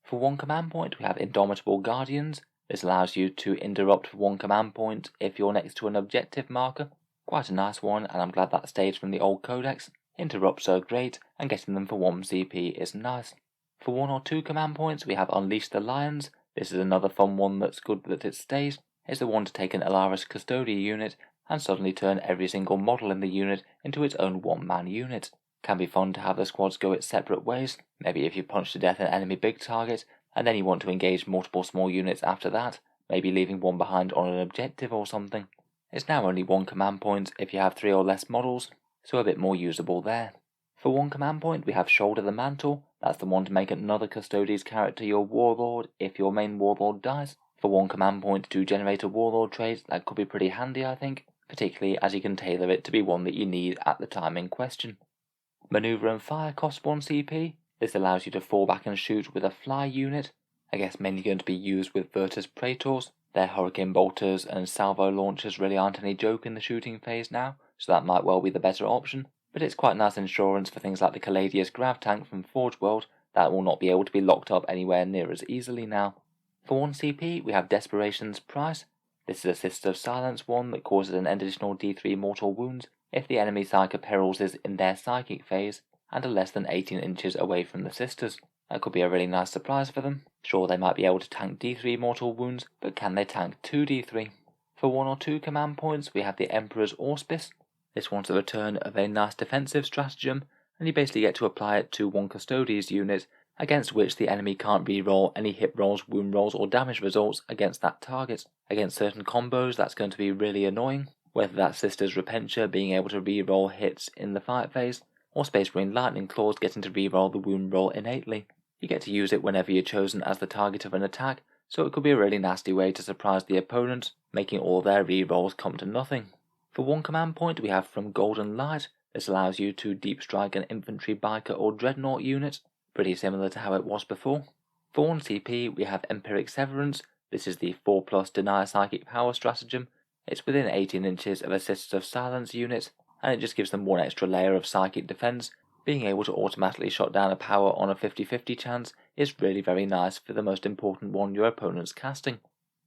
For 1 command point, we have Indomitable Guardians. This allows you to interrupt for 1 command point if you're next to an objective marker. Quite a nice one, and I'm glad that stayed from the old Codex. Interrupts are great, and getting them for 1 CP is nice. For 1 or 2 command points, we have Unleash the Lions. This is another fun one that's good that it stays. It's the one to take an Alaris Custodia unit and suddenly turn every single model in the unit into its own 1-man unit. Can be fun to have the squads go its separate ways. Maybe if you punch to death an enemy big target, and then you want to engage multiple small units after that, maybe leaving one behind on an objective or something. It's now only 1 command point if you have 3 or less models, so a bit more usable there. For 1 command point, we have Shoulder the Mantle. That's the one to make another Custodes character your Warlord if your main Warlord dies. For 1 command point to generate a Warlord trait, that could be pretty handy, I think, particularly as you can tailor it to be one that you need at the time in question. Maneuver and Fire costs 1 CP. This allows you to fall back and shoot with a fly unit. I guess mainly going to be used with Virtus Praetors. Their Hurricane Bolters and Salvo Launchers really aren't any joke in the shooting phase now, so that might well be the better option. But it's quite nice insurance for things like the Caladius Grav Tank from Forge World that will not be able to be locked up anywhere near as easily now. For 1 CP, we have Desperation's Price. This is a Sister of Silence one that causes an additional D3 mortal wounds if the enemy Psycho Perils is in their psychic phase and are less than 18 inches away from the Sisters. That could be a really nice surprise for them. Sure, they might be able to tank D3 mortal wounds, but can they tank 2D3? For 1 or 2 command points, we have the Emperor's Auspice. This one's the return of a nice defensive stratagem, and you basically get to apply it to 1 Custodes unit, against which the enemy can't re-roll any hit rolls, wound rolls, or damage results against that target. Against certain combos, that's going to be really annoying, whether that's Sister's Repentia being able to re-roll hits in the fight phase, or Space Marine Lightning Claws getting to re-roll the wound roll innately. You get to use it whenever you're chosen as the target of an attack, so it could be a really nasty way to surprise the opponent, making all their re-rolls come to nothing. For 1 command point, we have From Golden Light. This allows you to deep strike an infantry biker or dreadnought unit, pretty similar to how it was before. For 1 CP, we have Empiric Severance. This is the 4+ Deny Psychic Power stratagem. It's within 18 inches of a Sisters of Silence unit, and it just gives them 1 extra layer of psychic defense. Being able to automatically shot down a power on a 50-50 chance is really very nice for the most important one your opponent's casting.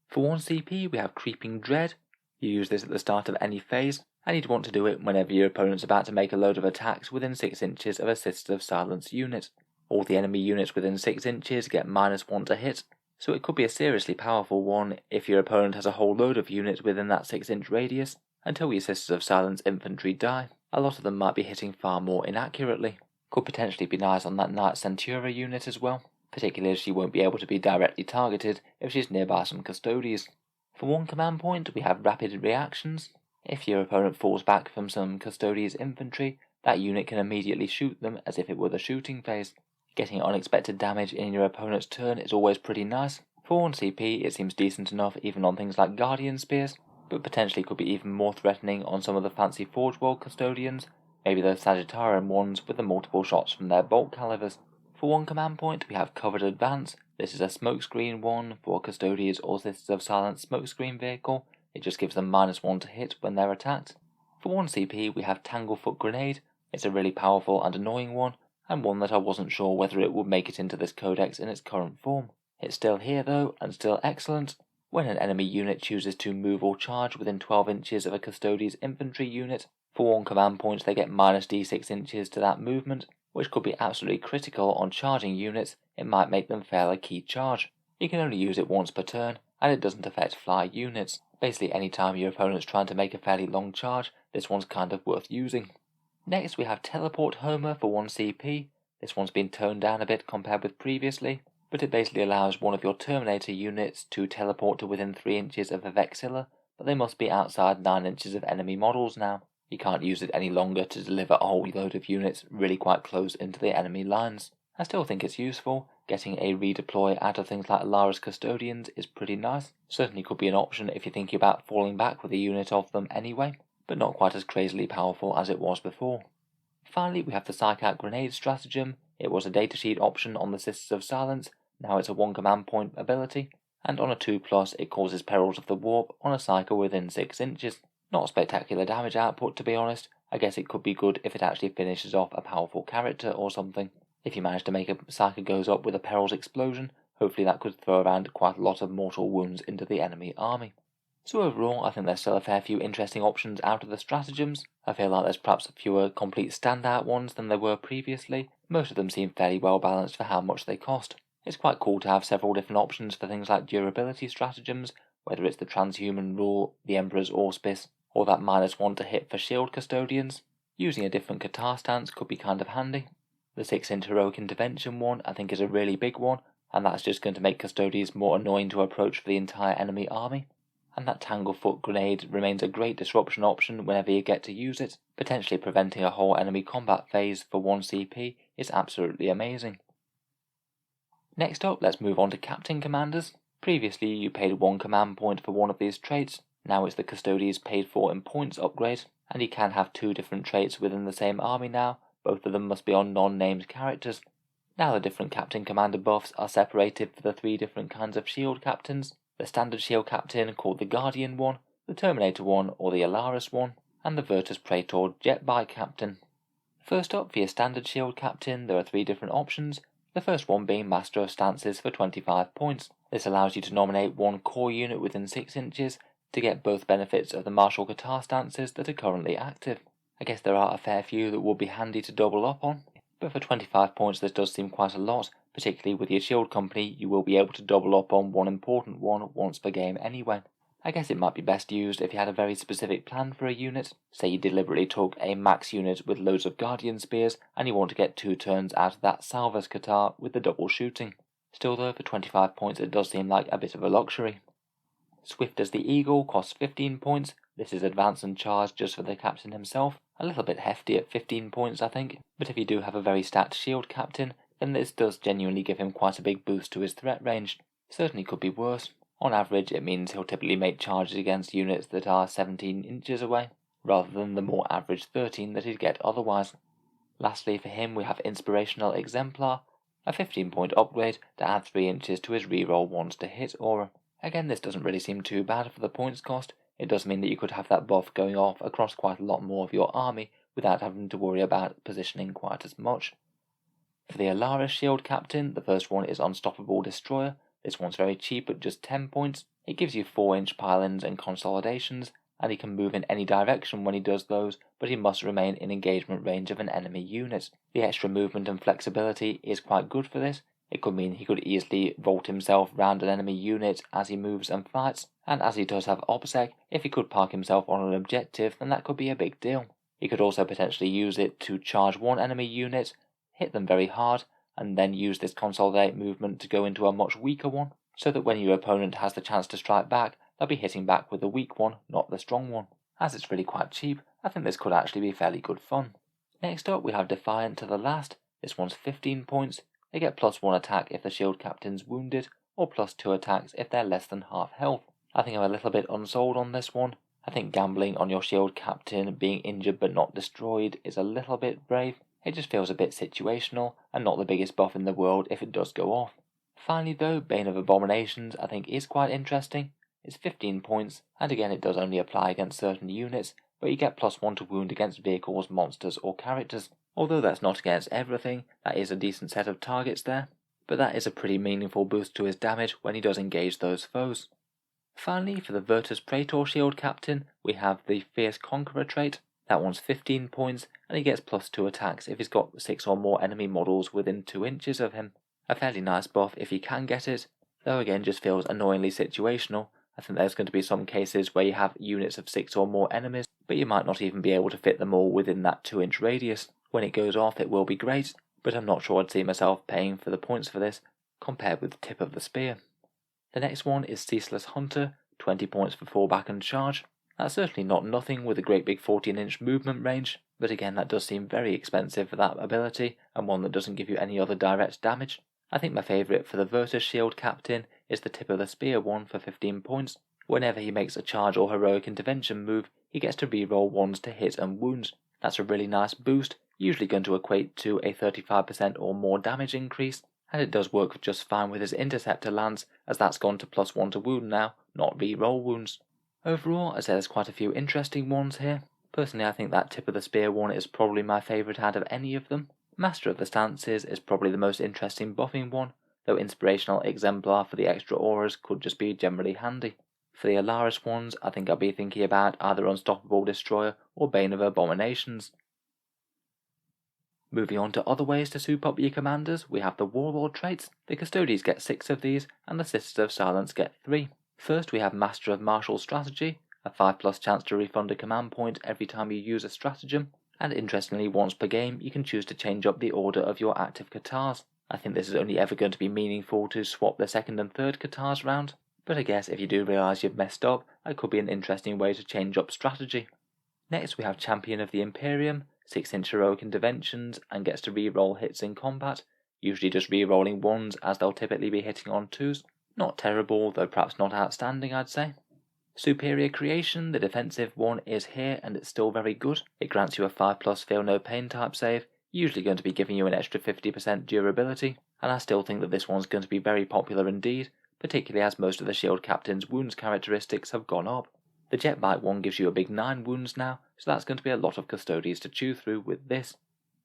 For 1 CP, we have Creeping Dread. You use this at the start of any phase, and you'd want to do it whenever your opponent's about to make a load of attacks within 6 inches of a Sisters of Silence unit. All the enemy units within 6 inches get -1 to hit, so it could be a seriously powerful one if your opponent has a whole load of units within that 6-inch radius, until your Sisters of Silence infantry die. A lot of them might be hitting far more inaccurately. Could potentially be nice on that Knight Centura unit as well, particularly as she won't be able to be directly targeted if she's nearby some Custodes. For 1 command point, we have Rapid Reactions. If your opponent falls back from some Custodes Infantry, that unit can immediately shoot them as if it were the shooting phase. Getting unexpected damage in your opponent's turn is always pretty nice. For 1 CP, it seems decent enough even on things like Guardian Spears, but potentially could be even more threatening on some of the fancy Forge World Custodians, maybe those Sagittarian ones with the multiple shots from their bolt calibers. For 1 command point, we have Covered Advance. This is a smokescreen one for Custodes or Sisters of Silence smokescreen vehicle. It just gives them -1 to hit when they're attacked. For 1 CP, we have Tanglefoot Grenade. It's a really powerful and annoying one, and one that I wasn't sure whether it would make it into this codex in its current form. It's still here though, and still excellent. When an enemy unit chooses to move or charge within 12 inches of a Custodes infantry unit, for 1 command point they get -d6 inches to that movement, which could be absolutely critical on charging units. It might make them fail a key charge. You can only use it once per turn, and it doesn't affect fly units. Basically any time your opponent's trying to make a fairly long charge, this one's kind of worth using. Next we have Teleport Homer for 1 CP. This one's been toned down a bit compared with previously, but it basically allows one of your Terminator units to teleport to within 3 inches of a Vexilla, but they must be outside 9 inches of enemy models now. You can't use it any longer to deliver a whole load of units really quite close into the enemy lines. I still think it's useful. Getting a redeploy out of things like Alara's Custodians is pretty nice. Certainly could be an option if you're thinking about falling back with a unit of them anyway, but not quite as crazily powerful as it was before. Finally, we have the Psych Out Grenade stratagem. It was a datasheet option on the Sisters of Silence, now it's a 1 command point ability, and on a 2+, it causes Perils of the Warp on a Psyker within 6 inches. Not spectacular damage output, to be honest. I guess it could be good if it actually finishes off a powerful character or something. If you manage to make a Psyker goes up with a Perils explosion, hopefully that could throw around quite a lot of mortal wounds into the enemy army. So overall, I think there's still a fair few interesting options out of the stratagems. I feel like there's perhaps fewer complete standout ones than there were previously. Most of them seem fairly well balanced for how much they cost. It's quite cool to have several different options for things like durability stratagems, whether it's the transhuman rule, the Emperor's Auspice, or that -1 to hit for shield custodians. Using a different Qatar stance could be kind of handy. The 6-inch heroic intervention one I think is a really big one, and that's just going to make Custodes more annoying to approach for the entire enemy army. And that Tanglefoot grenade remains a great disruption option whenever you get to use it. Potentially preventing a whole enemy combat phase for 1 CP is absolutely amazing. Next up, let's move on to Captain Commanders. Previously you paid 1 command point for one of these traits, now it's the Custodes paid for in points upgrade, and you can have 2 different traits within the same army now. Both of them must be on non-named characters. Now the different Captain Commander buffs are separated for the 3 different kinds of shield captains. The standard shield captain called the Guardian one, the Terminator one or the Alaris one, and the Virtus Praetor jet bike captain. First up, for your standard shield captain, there are 3 different options. The first one being Master of Stances for 25 points. This allows you to nominate 1 core unit within 6 inches to get both benefits of the martial Qatar stances that are currently active. I guess there are a fair few that would be handy to double up on, but for 25 points this does seem quite a lot. Particularly with your shield company, you will be able to double up on 1 important one once per game anyway. I guess it might be best used if you had a very specific plan for a unit. Say you deliberately took a max unit with loads of Guardian Spears and you want to get 2 turns out of that Salvus Qatar with the double shooting. Still though, for 25 points it does seem like a bit of a luxury. Swift as the Eagle costs 15 points. This is advance and charge just for the captain himself. A little bit hefty at 15 points I think, but if you do have a very stacked shield captain, then this does genuinely give him quite a big boost to his threat range. Certainly could be worse. On average it means he'll typically make charges against units that are 17 inches away, rather than the more average 13 that he'd get otherwise. Lastly for him we have Inspirational Exemplar, a 15-point upgrade to add 3 inches to his reroll 1s to hit aura. Again, this doesn't really seem too bad for the points cost. It does mean that you could have that buff going off across quite a lot more of your army without having to worry about positioning quite as much. For the Alaris shield captain, the first one is Unstoppable Destroyer. This one's very cheap at just 10 points. It gives you 4-inch pile-ins and consolidations, and he can move in any direction when he does those, but he must remain in engagement range of an enemy unit. The extra movement and flexibility is quite good for this. It could mean he could easily vault himself round an enemy unit as he moves and fights, and as he does have Auspex, if he could park himself on an objective, then that could be a big deal. He could also potentially use it to charge one enemy unit, hit them very hard, and then use this consolidate movement to go into a much weaker one, so that when your opponent has the chance to strike back, they'll be hitting back with the weak one, not the strong one. As it's really quite cheap, I think this could actually be fairly good fun. Next up we have Defiant to the Last. This one's 15 points. They get +1 attack if the shield captain's wounded, or +2 attacks if they're less than half health. I think I'm a little bit unsold on this one. I think gambling on your shield captain being injured but not destroyed is a little bit brave. It just feels a bit situational, and not the biggest buff in the world if it does go off. Finally though, Bane of Abominations I think is quite interesting. It's 15 points, and again it does only apply against certain units, but you get +1 to wound against vehicles, monsters or characters. Although that's not against everything, that is a decent set of targets there, but that is a pretty meaningful boost to his damage when he does engage those foes. Finally, for the Virtus Praetor shield captain, we have the Fierce Conqueror trait. That one's 15 points, and he gets +2 attacks if he's got 6 or more enemy models within 2 inches of him. A fairly nice buff if you can get it, though again just feels annoyingly situational. I think there's going to be some cases where you have units of 6 or more enemies, but you might not even be able to fit them all within that 2-inch radius. When it goes off it will be great, but I'm not sure I'd see myself paying for the points for this. compared with the tip of the spear. The next one is Ceaseless Hunter, 20 points for fallback and charge. That's certainly not nothing with a great big 14-inch movement range, but again that does seem very expensive for that ability, and one that doesn't give you any other direct damage. I think my favourite for the Virtus Shield Captain is the tip of the spear one for 15 points. Whenever he makes a charge or heroic intervention move, he gets to reroll ones to hit and wounds. That's a really nice boost, usually going to equate to a 35% or more damage increase, and it does work just fine with his Interceptor Lance, as that's gone to +1 to wound now, not reroll wounds. Overall, I'd say there's quite a few interesting ones here. Personally, I think that tip of the spear one is probably my favourite out of any of them. Master of the Stances is probably the most interesting buffing one, though Inspirational Exemplar for the extra auras could just be generally handy. For the Alaris ones, I think I'll be thinking about either Unstoppable Destroyer or Bane of Abominations. Moving on to other ways to soup up your commanders, we have the Warlord Traits. The Custodes get 6 of these, and the Sisters of Silence get 3. First we have Master of Martial Strategy, a 5+ chance to refund a command point every time you use a stratagem, and interestingly once per game you can choose to change up the order of your active katars. I think this is only ever going to be meaningful to swap the second and third katars round, but I guess if you do realise you've messed up, that could be an interesting way to change up strategy. Next we have Champion of the Imperium, 6-inch heroic interventions, and gets to reroll hits in combat, usually just rerolling 1s as they'll typically be hitting on 2s. Not terrible, though perhaps not outstanding I'd say. Superior Creation, the defensive one, is here and it's still very good. It grants you a 5+ feel no pain type save, usually going to be giving you an extra 50% durability, and I still think that this one's going to be very popular indeed, particularly as most of the Shield Captain's wounds characteristics have gone up. The Jetbike one gives you a big 9 wounds now, so that's going to be a lot of Custodes to chew through with this.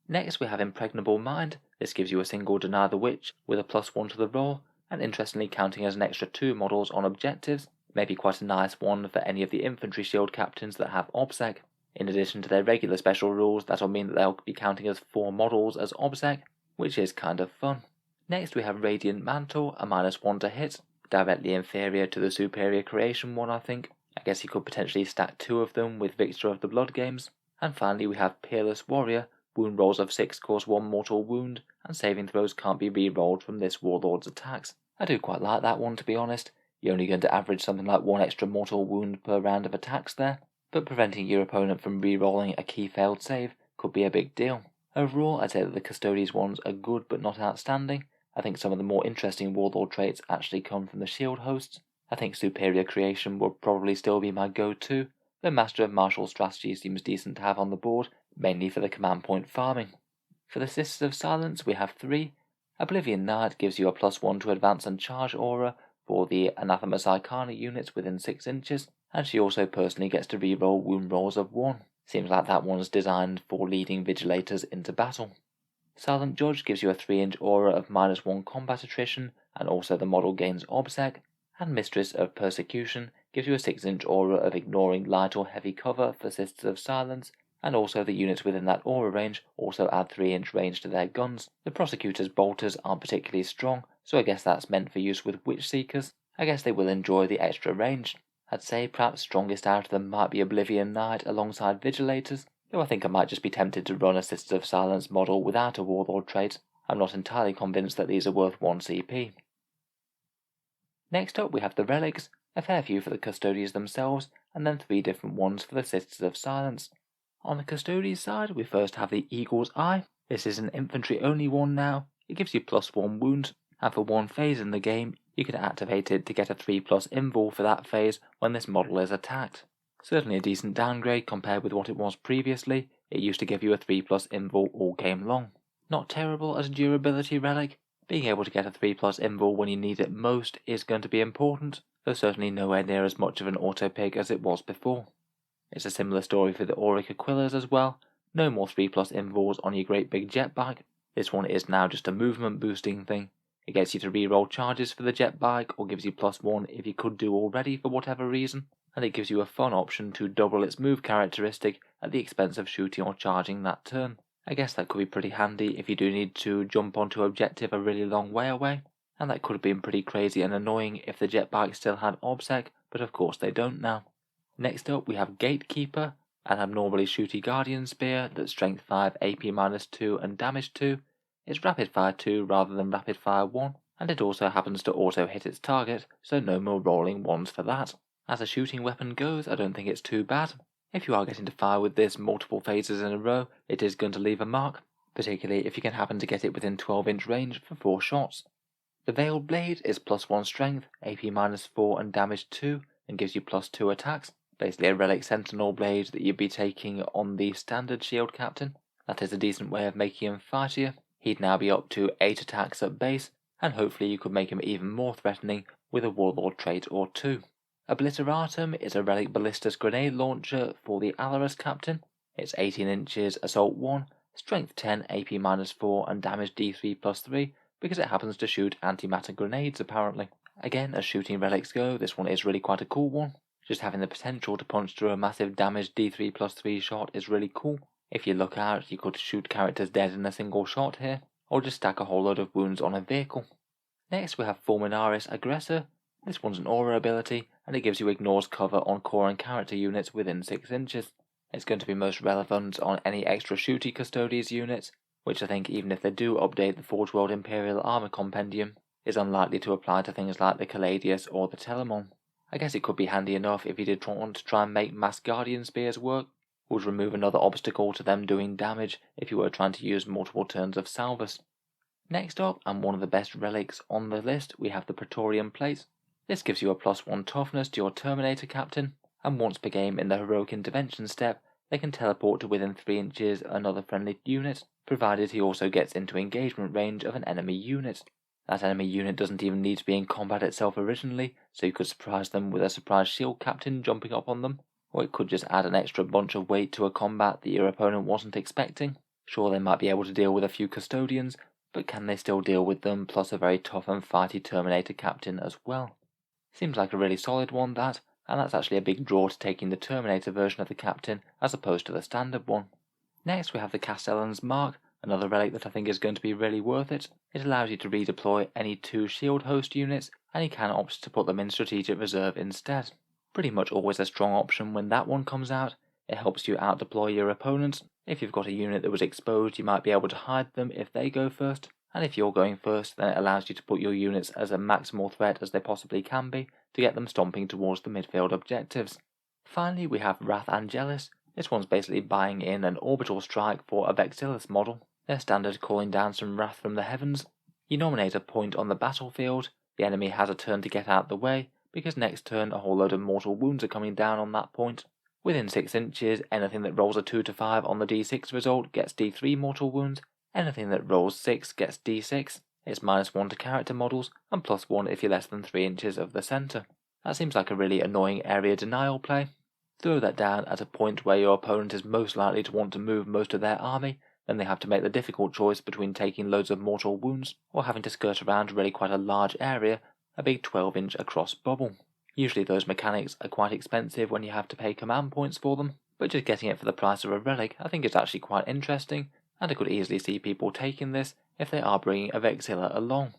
Next we have Impregnable Mind. This gives you a single Deny the Witch with a +1 to the roll, and interestingly counting as an extra 2 models on objectives, maybe quite a nice one for any of the infantry shield captains that have OBSEC. In addition to their regular special rules, that'll mean that they'll be counting as 4 models as OBSEC, which is kind of fun. Next we have Radiant Mantle, a -1 to hit, directly inferior to the Superior Creation one I think. I guess you could potentially stack 2 of them with Victor of the Blood games. And finally we have Peerless Warrior, wound rolls of 6 cause 1 mortal wound, and saving throws can't be re-rolled from this Warlord's attacks. I do quite like that one to be honest. You're only going to average something like 1 extra mortal wound per round of attacks there, but preventing your opponent from re-rolling a key failed save could be a big deal. Overall, I'd say that the Custodes ones are good but not outstanding. I think some of the more interesting Warlord traits actually come from the shield hosts. I think Superior Creation will probably still be my go-to, though Master of Martial Strategy seems decent to have on the board, mainly for the command point farming. For the Sisters of Silence we have 3. Oblivion Knight gives you a +1 to advance and charge aura for the Anathema Psychana units within 6 inches, and she also personally gets to reroll wound rolls of 1. Seems like that one's designed for leading Vigilators into battle. Silent Judge gives you a 3-inch aura of -1 combat attrition, and also the model gains OBSEC, and Mistress of Persecution gives you a 6-inch aura of ignoring light or heavy cover for Sisters of Silence, and also the units within that aura range also add 3-inch range to their guns. The Prosecutor's bolters aren't particularly strong, so I guess that's meant for use with Witch Seekers. I guess they will enjoy the extra range. I'd say perhaps strongest out of them might be Oblivion Knight alongside Vigilators, though I think I might just be tempted to run a Sisters of Silence model without a Warlord trait. I'm not entirely convinced that these are worth 1 CP. Next up we have the Relics, a fair few for the Custodes themselves, and then 3 different ones for the Sisters of Silence. On the Custodes side we first have the Eagle's Eye. This is an infantry only one now. It gives you +1 wound, and for 1 phase in the game you can activate it to get a 3+ invul for that phase when this model is attacked. Certainly a decent downgrade compared with what it was previously. It used to give you a 3+ invul all game long. Not terrible as a durability relic. Being able to get a 3+ invul when you need it most is going to be important, though certainly nowhere near as much of an auto pig as it was before. It's a similar story for the Auric Aquillas as well. No more 3+ invuls on your great big jetbike. This one is now just a movement boosting thing. It gets you to reroll charges for the jetbike, or gives you +1 if you could do already for whatever reason, and it gives you a fun option to double its move characteristic at the expense of shooting or charging that turn. I guess that could be pretty handy if you do need to jump onto objective a really long way away, and that could have been pretty crazy and annoying if the jetbike still had OBSEC, but of course they don't now. Next up we have Gatekeeper, an abnormally shooty Guardian Spear that's strength 5, AP -2 and damage 2. It's rapid fire 2 rather than rapid fire 1, and it also happens to auto hit its target, so no more rolling ones for that. As a shooting weapon goes, I don't think it's too bad. If you are getting to fire with this multiple phases in a row, it is going to leave a mark, particularly if you can happen to get it within 12-inch range for 4 shots. The Veiled Blade is +1 strength, AP -4 and damage 2, and gives you +2 attacks. Basically a Relic Sentinel blade that you'd be taking on the standard shield captain. That is a decent way of making him fightier. He'd now be up to 8 attacks at base, and hopefully you could make him even more threatening with a Warlord trait or 2. Obliteratum is a Relic Ballistus grenade launcher for the Alarus captain. It's 18 inches, assault 1, strength 10, AP -4 and damage D3+3 because it happens to shoot antimatter grenades apparently. Again, as shooting relics go, this one is really quite a cool one. Just having the potential to punch through a massive damage D3+3 shot is really cool. If you look out, you could shoot characters dead in a single shot here, or just stack a whole load of wounds on a vehicle. Next we have Fulminaris Aggressor. This one's an aura ability, and it gives you ignores cover on core and character units within 6 inches. It's going to be most relevant on any extra shooty Custodes units, which I think even if they do update the Forge World Imperial Armor Compendium, is unlikely to apply to things like the Caladius or the Telemon. I guess it could be handy enough if you did want to try and make Mass Guardian Spears work, would remove another obstacle to them doing damage if you were trying to use multiple turns of Salvus. Next up, and one of the best relics on the list, we have the Praetorian Plate. This gives you a +1 toughness to your Terminator captain, and once per game in the Heroic Intervention step, they can teleport to within 3 inches another friendly unit, provided he also gets into engagement range of an enemy unit. That enemy unit doesn't even need to be in combat itself originally, so you could surprise them with a surprise shield captain jumping up on them, or it could just add an extra bunch of weight to a combat that your opponent wasn't expecting. Sure, they might be able to deal with a few Custodians, but can they still deal with them, plus a very tough and fighty Terminator captain as well? Seems like a really solid one, that, and that's actually a big draw to taking the Terminator version of the captain as opposed to the standard one. Next we have the Castellan's Mark, another relic that I think is going to be really worth it. It allows you to redeploy any 2 shield host units, and you can opt to put them in strategic reserve instead. Pretty much always a strong option when that one comes out. It helps you outdeploy your opponents. If you've got a unit that was exposed, you might be able to hide them if they go first, and if you're going first, then it allows you to put your units as a maximal threat as they possibly can be to get them stomping towards the midfield objectives. Finally, we have Wrath Angelus. This one's basically buying in an orbital strike for a Vexillus model. Their standard calling down some wrath from the heavens. You nominate a point on the battlefield, the enemy has a turn to get out the way, because next turn a whole load of mortal wounds are coming down on that point. Within 6 inches, anything that rolls a 2 to 5 on the d6 result gets d3 mortal wounds, anything that rolls 6 gets d6, it's -1 to character models, and +1 if you're less than 3 inches of the centre. That seems like a really annoying area denial play. Throw that down at a point where your opponent is most likely to want to move most of their army, then they have to make the difficult choice between taking loads of mortal wounds or having to skirt around really quite a large area, a big 12-inch across bubble. Usually those mechanics are quite expensive when you have to pay command points for them, but just getting it for the price of a relic I think is actually quite interesting, and I could easily see people taking this if they are bringing a Vexilla along.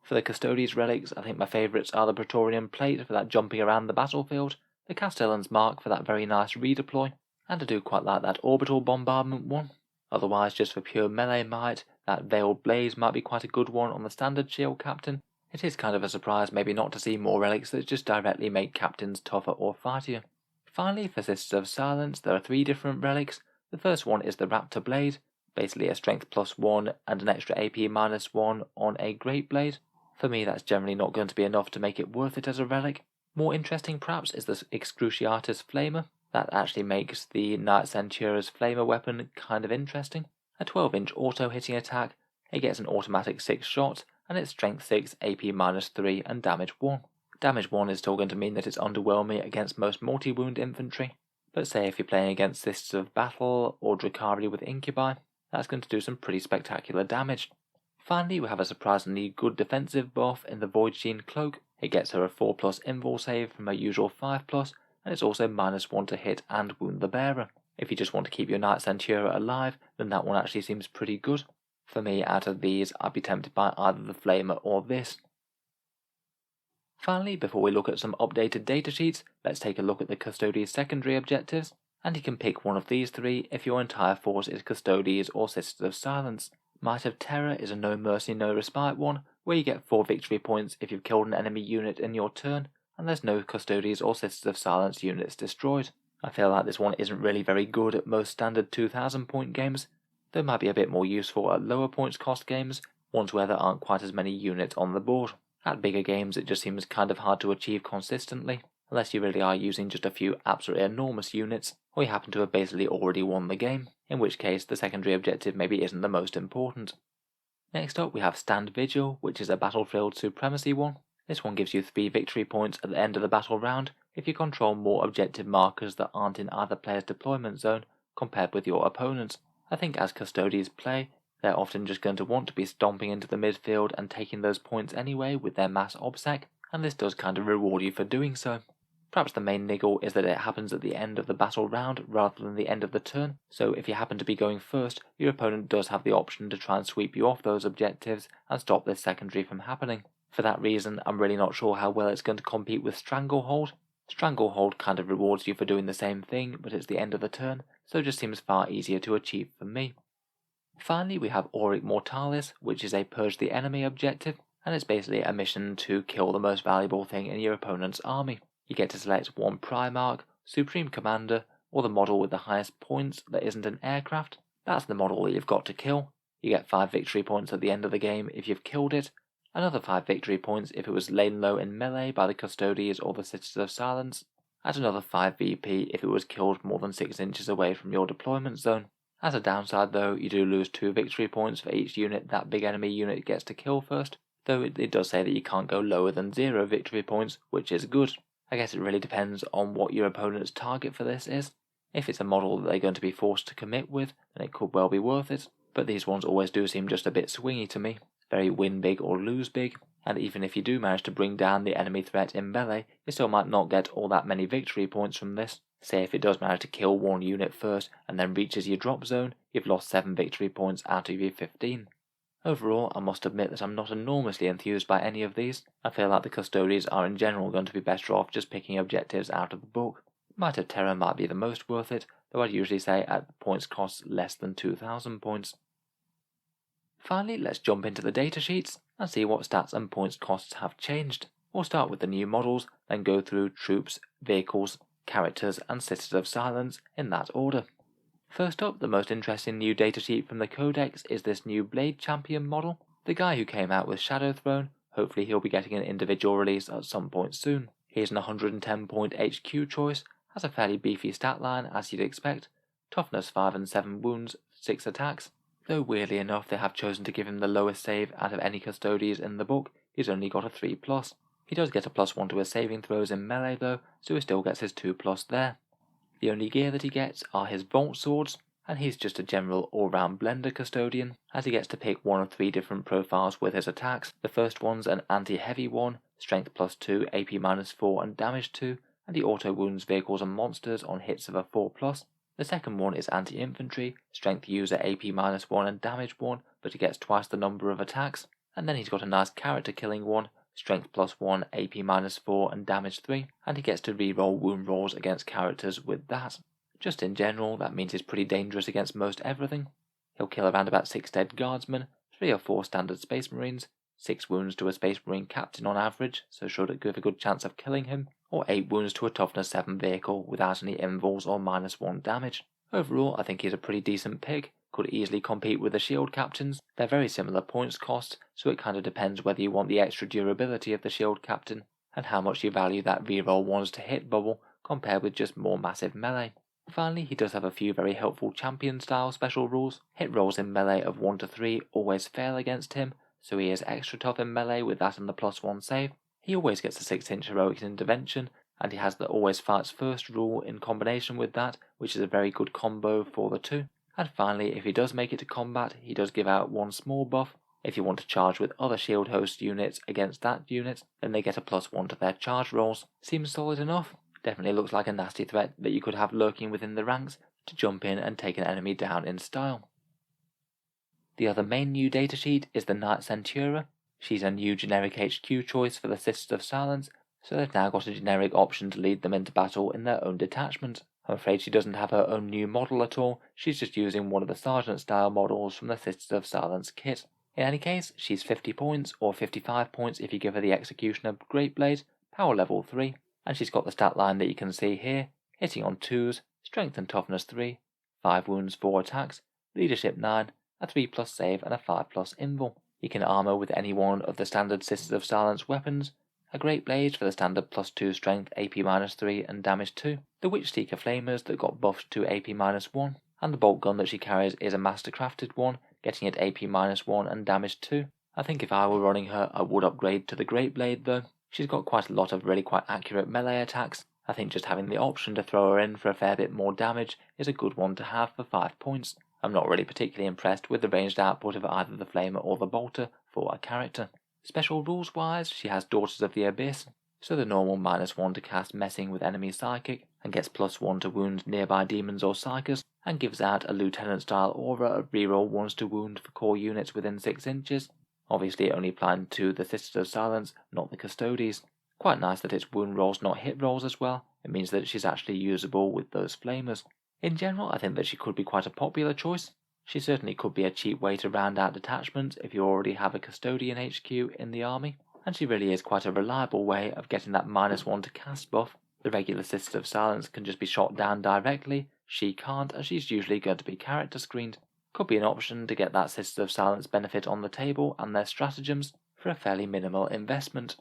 For the Custodes relics, I think my favourites are the Praetorian Plate for that jumping around the battlefield, the Castellan's Mark for that very nice redeploy, and I do quite like that Orbital Bombardment one. Otherwise, just for pure melee might, that Veiled Blade might be quite a good one on the standard shield captain. It is kind of a surprise maybe not to see more relics that just directly make captains tougher or fightier. Finally, for Sisters of Silence, there are 3 different relics. The first one is the Raptor Blade, basically a strength +1 and an extra AP -1 on a Great Blade. For me, that's generally not going to be enough to make it worth it as a relic. More interesting perhaps is the Excruciatus Flamer. That actually makes the Knight Centura's Flamer weapon kind of interesting. A 12-inch auto-hitting attack, it gets an automatic 6 shots, and it's strength 6, AP -3 and damage 1. Damage 1 is still going to mean that it's underwhelming against most multi-wound infantry, but say if you're playing against Sisters of Battle or Drakari with Incubi, that's going to do some pretty spectacular damage. Finally, we have a surprisingly good defensive buff in the Void Sheen Cloak. It gets her a 4+ invul save from her usual 5+, and it's also -1 to hit and wound the bearer. If you just want to keep your Knight Centura alive, then that one actually seems pretty good. For me, out of these, I'd be tempted by either the Flamer or this. Finally, before we look at some updated datasheets, let's take a look at the Custodes secondary objectives, and you can pick one of these 3 if your entire force is Custodes or Sisters of Silence. Might of Terror is a no mercy no respite one, where you get 4 victory points if you've killed an enemy unit in your turn, and there's no Custodes or Sisters of Silence units destroyed. I feel like this one isn't really very good at most standard 2000 point games, though it might be a bit more useful at lower points cost games, ones where there aren't quite as many units on the board. At bigger games it just seems kind of hard to achieve consistently, unless you really are using just a few absolutely enormous units, or you happen to have basically already won the game, in which case the secondary objective maybe isn't the most important. Next up we have Stand Vigil, which is a battlefield supremacy one. This one gives you 3 victory points at the end of the battle round if you control more objective markers that aren't in either player's deployment zone compared with your opponent's. I think as Custodes play, they're often just going to want to be stomping into the midfield and taking those points anyway with their mass obsec, and this does kind of reward you for doing so. Perhaps the main niggle is that it happens at the end of the battle round rather than the end of the turn, so if you happen to be going first, your opponent does have the option to try and sweep you off those objectives and stop this secondary from happening. For that reason, I'm really not sure how well it's going to compete with Stranglehold. Stranglehold kind of rewards you for doing the same thing, but it's the end of the turn, so it just seems far easier to achieve for me. Finally, we have Auric Mortalis, which is a Purge the Enemy objective, and it's basically a mission to kill the most valuable thing in your opponent's army. You get to select one Primarch, Supreme Commander, or the model with the highest points that isn't an aircraft. That's the model that you've got to kill. You get 5 victory points at the end of the game if you've killed it, another 5 victory points if it was laid low in melee by the Custodes or the Sisters of Silence, and another 5 VP if it was killed more than 6 inches away from your deployment zone. As a downside though, you do lose 2 victory points for each unit that big enemy unit gets to kill first, though it does say that you can't go lower than 0 victory points, which is good. I guess it really depends on what your opponent's target for this is. If it's a model that they're going to be forced to commit with, then it could well be worth it, but these ones always do seem just a bit swingy to me. Very win big or lose big, and even if you do manage to bring down the enemy threat in melee, you still might not get all that many victory points from this. Say if it does manage to kill one unit first and then reaches your drop zone, you've lost 7 victory points out of your 15. Overall, I must admit that I'm not enormously enthused by any of these. I feel like the Custodes are in general going to be better off just picking objectives out of the book. Might of Terror might be the most worth it, though I'd usually say at points cost less than 2000 points. Finally, let's jump into the datasheets and see what stats and points costs have changed. We'll start with the new models, then go through troops, vehicles, characters and Sisters of Silence in that order. First up, the most interesting new datasheet from the Codex is this new Blade Champion model. The guy who came out with Shadow Throne, hopefully he'll be getting an individual release at some point soon. He's an 110 point HQ choice, has a fairly beefy stat line as you'd expect, toughness 5 and 7 wounds, 6 attacks, though weirdly enough they have chosen to give him the lowest save out of any Custodes in the book. He's only got a 3+. He does get a +1 to his saving throws in melee though, so he still gets his 2+ there. The only gear that he gets are his Vault Swords, and he's just a general all-round blender custodian, as he gets to pick one of 3 different profiles with his attacks. The first one's an anti-heavy one, strength +2, AP -4 and damage 2, and he auto-wounds vehicles and monsters on hits of a 4+. The second one is anti-infantry, strength user AP -1 and damage 1, but he gets twice the number of attacks. And then he's got a nice character killing one, strength +1, AP -4 and damage 3, and he gets to reroll wound rolls against characters with that. Just in general, that means he's pretty dangerous against most everything. He'll kill around about 6 dead guardsmen, 3 or 4 standard space marines, 6 wounds to a space marine captain on average, so should give a good chance of killing him, or 8 wounds to a toughness 7 vehicle without any invuls or -1 damage. Overall, I think he's a pretty decent pick, could easily compete with the shield captains. They're very similar points cost, so it kind of depends whether you want the extra durability of the shield captain, and how much you value that reroll ones to hit bubble compared with just more massive melee. Finally, he does have a few very helpful champion style special rules. Hit rolls in melee of 1 to 3 always fail against him, so he is extra tough in melee with that and the +1 save. He always gets a 6-inch heroic intervention, and he has the always fights first rule in combination with that, which is a very good combo for the two. And finally, if he does make it to combat, he does give out 1 small buff. If you want to charge with other shield host units against that unit, then they get a +1 to their charge rolls. Seems solid enough. Definitely looks like a nasty threat that you could have lurking within the ranks to jump in and take an enemy down in style. The other main new datasheet is the Knight Centura. She's a new generic HQ choice for the Sisters of Silence, so they've now got a generic option to lead them into battle in their own detachment. I'm afraid she doesn't have her own new model at all, she's just using one of the Sergeant style models from the Sisters of Silence kit. In any case, she's 50 points, or 55 points if you give her the Executioner Great Blade, power level 3, and she's got the stat line that you can see here, hitting on 2s, strength and toughness 3, 5 wounds, 4 attacks, leadership 9, a 3+ save and a 5+ invul. You can armor with any one of the standard Sisters of Silence weapons, a Great Blade for the standard +2 strength, AP -3 and damage 2, the Witch Seeker Flamers that got buffed to AP -1, and the bolt gun that she carries is a mastercrafted one, getting it AP -1 and damage 2. I think if I were running her, I would upgrade to the Great Blade though. She's got quite a lot of really quite accurate melee attacks. I think just having the option to throw her in for a fair bit more damage is a good one to have for 5 points. I'm not really particularly impressed with the ranged output of either the Flamer or the Bolter for a character. Special rules wise, she has Daughters of the Abyss, so the normal -1 to cast Messing with enemy psychic, and gets +1 to wound nearby demons or psychers, and gives out a Lieutenant style aura of reroll 1s to wound for core units within 6 inches. Obviously only applying to the Sisters of Silence, not the Custodes. Quite nice that it's wound rolls not hit rolls as well, it means that she's actually usable with those Flamers. In general, I think that she could be quite a popular choice. She certainly could be a cheap way to round out detachments if you already have a Custodian HQ in the army, and she really is quite a reliable way of getting that -1 to cast buff. The regular Sisters of Silence can just be shot down directly, she can't, and she's usually going to be character screened. Could be an option to get that Sisters of Silence benefit on the table and their stratagems for a fairly minimal investment.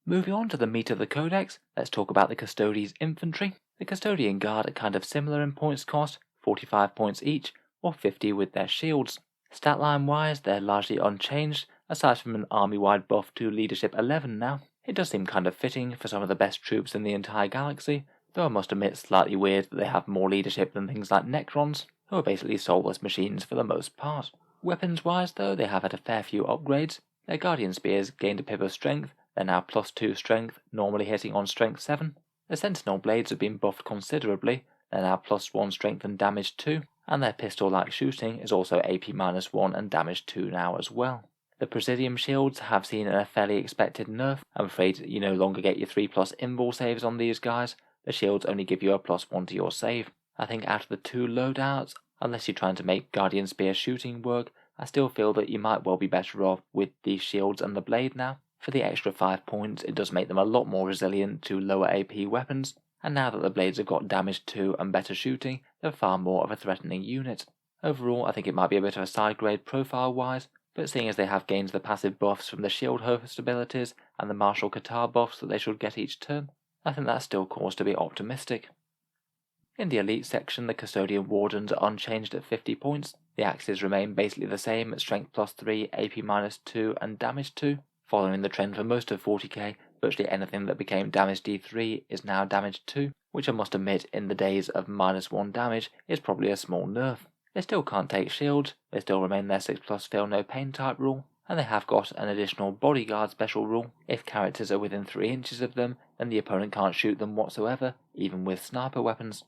Moving on to the meat of the Codex, let's talk about the Custodes Infantry. The Custodian Guard are kind of similar in points cost, 45 points each, or 50 with their shields. Statline wise, they're largely unchanged, aside from an army-wide buff to Leadership 11 now. It does seem kind of fitting for some of the best troops in the entire galaxy, though I must admit slightly weird that they have more leadership than things like Necrons, who are basically soulless machines for the most part. Weapons wise though, they have had a fair few upgrades. Their Guardian Spears gained a pip of strength, they're now +2 strength, normally hitting on strength 7. The Sentinel Blades have been buffed considerably, they're now +1 strength and damage 2, and their pistol-like shooting is also AP -1 and damage 2 now as well. The Presidium Shields have seen a fairly expected nerf. I'm afraid you no longer get your 3+ invul saves on these guys, the shields only give you a +1 to your save. I think out of the 2 loadouts, unless you're trying to make Guardian Spear shooting work, I still feel that you might well be better off with the shields and the blade now. For the extra 5 points, it does make them a lot more resilient to lower AP weapons, and now that the blades have got damage 2 and better shooting, they're far more of a threatening unit. Overall, I think it might be a bit of a side grade profile-wise, but seeing as they have gained the passive buffs from the shield host abilities and the martial Qatar buffs that they should get each turn, I think that's still cause to be optimistic. In the elite section, the Custodian Wardens are unchanged at 50 points, the axes remain basically the same at strength +3, AP -2 and damage 2. Following the trend for most of 40k, virtually anything that became damage D3 is now damage 2, which I must admit in the days of -1 damage is probably a small nerf. They still can't take shields, they still remain their 6+ feel no pain type rule, and they have got an additional bodyguard special rule. If characters are within 3 inches of them, then the opponent can't shoot them whatsoever, even with sniper weapons.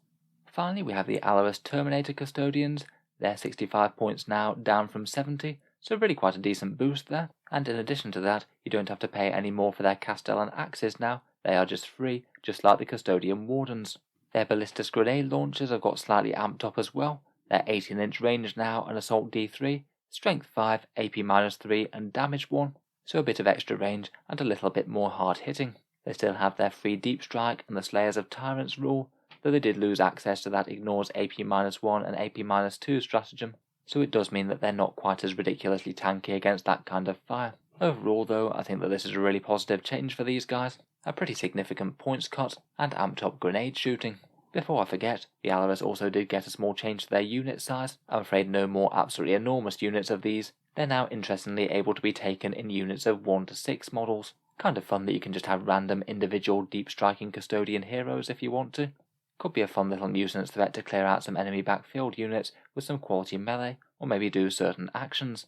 Finally, we have the Alarus Terminator Custodians. They're 65 points now, down from 70, so really quite a decent boost there. And in addition to that, you don't have to pay any more for their Castellan axes now, they are just free, just like the Custodian Wardens. Their Ballistus Grenade launchers have got slightly amped up as well. They're 18-inch range now and Assault D3, Strength 5, AP -3 and Damage 1, so a bit of extra range and a little bit more hard hitting. They still have their free Deep Strike and the Slayers of Tyrants rule, though they did lose access to that Ignores AP -1 and AP -2 stratagem, so it does mean that they're not quite as ridiculously tanky against that kind of fire. Overall though, I think that this is a really positive change for these guys, a pretty significant points cut and amped up grenade shooting. Before I forget, the Alarus also did get a small change to their unit size. I'm afraid no more absolutely enormous units of these. They're now interestingly able to be taken in units of 1 to 6 models. Kind of fun that you can just have random individual deep striking Custodian heroes if you want to. Could be a fun little nuisance threat to clear out some enemy backfield units with some quality melee, or maybe do certain actions.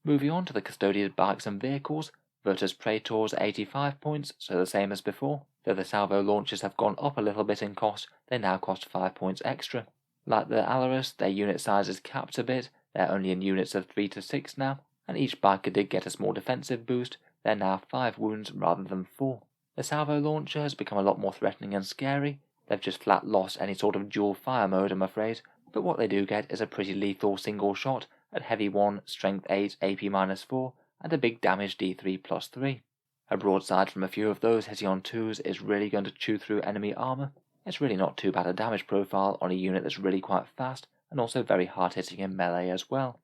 Moving on to the Custodes bikes and vehicles, Virtus Praetors are 85 points, so the same as before. Though the salvo launchers have gone up a little bit in cost, they now cost 5 points extra. Like the Alarus, their unit size is capped a bit, they're only in units of 3 to 6 now, and each biker did get a small defensive boost, they're now 5 wounds rather than 4. The salvo launcher has become a lot more threatening and scary, They've just flat lost any sort of dual fire mode, I'm afraid, but what they do get is a pretty lethal single shot at heavy 1, strength 8, AP -4, and a big damage D3 +3. A broadside from a few of those hitting on 2s is really going to chew through enemy armor. It's really not too bad a damage profile on a unit that's really quite fast and also very hard hitting in melee as well.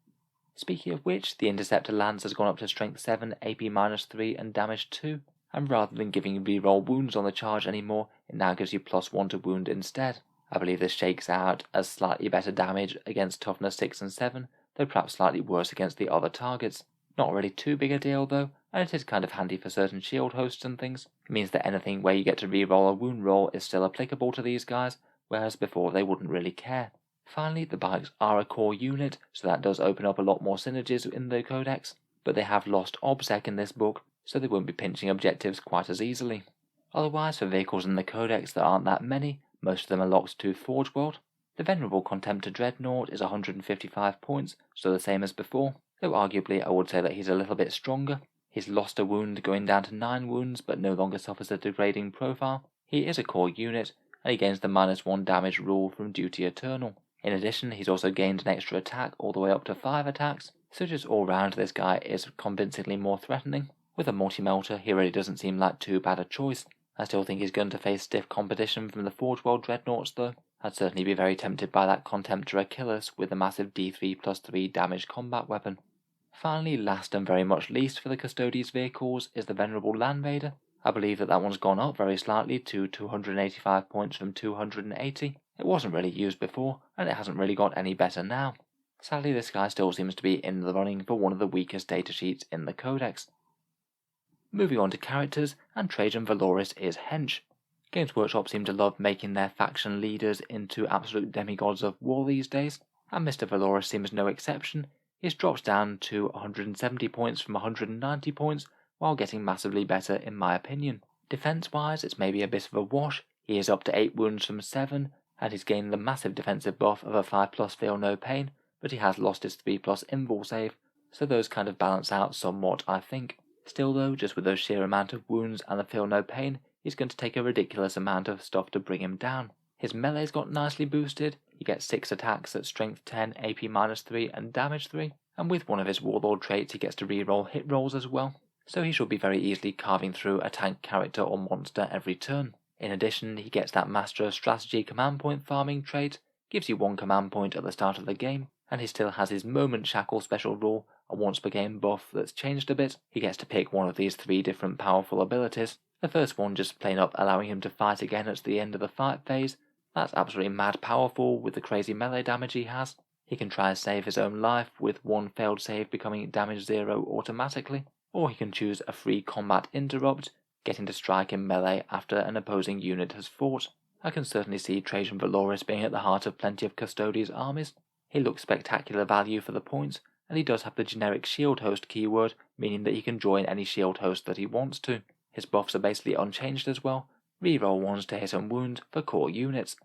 Speaking of which, the Interceptor Lance has gone up to strength 7, AP -3 and damage 2, and rather than giving you reroll wounds on the charge anymore, it now gives you +1 to wound instead. I believe this shakes out as slightly better damage against toughness 6 and 7, though perhaps slightly worse against the other targets. Not really too big a deal though, and it is kind of handy for certain shield hosts and things. It means that anything where you get to reroll a wound roll is still applicable to these guys, whereas before they wouldn't really care. Finally, the bikes are a core unit, so that does open up a lot more synergies in the Codex, but they have lost OBSEC in this book, so they won't be pinching objectives quite as easily. Otherwise, for vehicles in the Codex there aren't that many, most of them are locked to Forge World. The Venerable Contemptor Dreadnought is 155 points, so the same as before, though arguably I would say that he's a little bit stronger. He's lost a wound, going down to 9 wounds, but no longer suffers a degrading profile. He is a core unit, and he gains the -1 damage rule from Duty Eternal. In addition, he's also gained an extra attack all the way up to 5 attacks, so just all round this guy is convincingly more threatening. With a multi-melter, he really doesn't seem like too bad a choice. I still think he's going to face stiff competition from the Forge World Dreadnoughts though. I'd certainly be very tempted by that Contemptor Achilles with the massive D3 +3 damage combat weapon. Finally, last and very much least for the Custodes vehicles is the Venerable Landvader. I believe that one's gone up very slightly to 285 points from 280. It wasn't really used before, and it hasn't really got any better now. Sadly, this guy still seems to be in the running for one of the weakest datasheets in the Codex. Moving on to characters, and Trajan Valoris is hench. Games Workshop seem to love making their faction leaders into absolute demigods of war these days, and Mr. Valoris seems no exception. He's dropped down to 170 points from 190 points, while getting massively better in my opinion. Defense-wise, it's maybe a bit of a wash. He is up to 8 wounds from 7, and he's gained the massive defensive buff of a 5+ feel no pain, but he has lost his 3+ invul save, so those kind of balance out somewhat, I think. Still though, just with those sheer amount of wounds and the feel no pain, he's going to take a ridiculous amount of stuff to bring him down. His melee's got nicely boosted. He gets 6 attacks at strength 10, AP -3 and damage 3, and with one of his Warlord traits he gets to reroll hit rolls as well, so he should be very easily carving through a tank character or monster every turn. In addition, he gets that Master of Strategy command point farming trait, gives you 1 command point at the start of the game, and he still has his Moment Shackle special rule, a once per game buff that's changed a bit. He gets to pick one of these 3 different powerful abilities. The first one just plain up allowing him to fight again at the end of the fight phase. That's absolutely mad powerful with the crazy melee damage he has. He can try and save his own life with 1 failed save becoming damage 0 automatically, or he can choose a free combat interrupt, getting to strike in melee after an opposing unit has fought. I can certainly see Trajan Valoris being at the heart of plenty of Custodes armies. He looks spectacular value for the points, and he does have the generic shield host keyword, meaning that he can join any shield host that he wants to. His buffs are basically unchanged as well, reroll 1s to hit and wound for core units.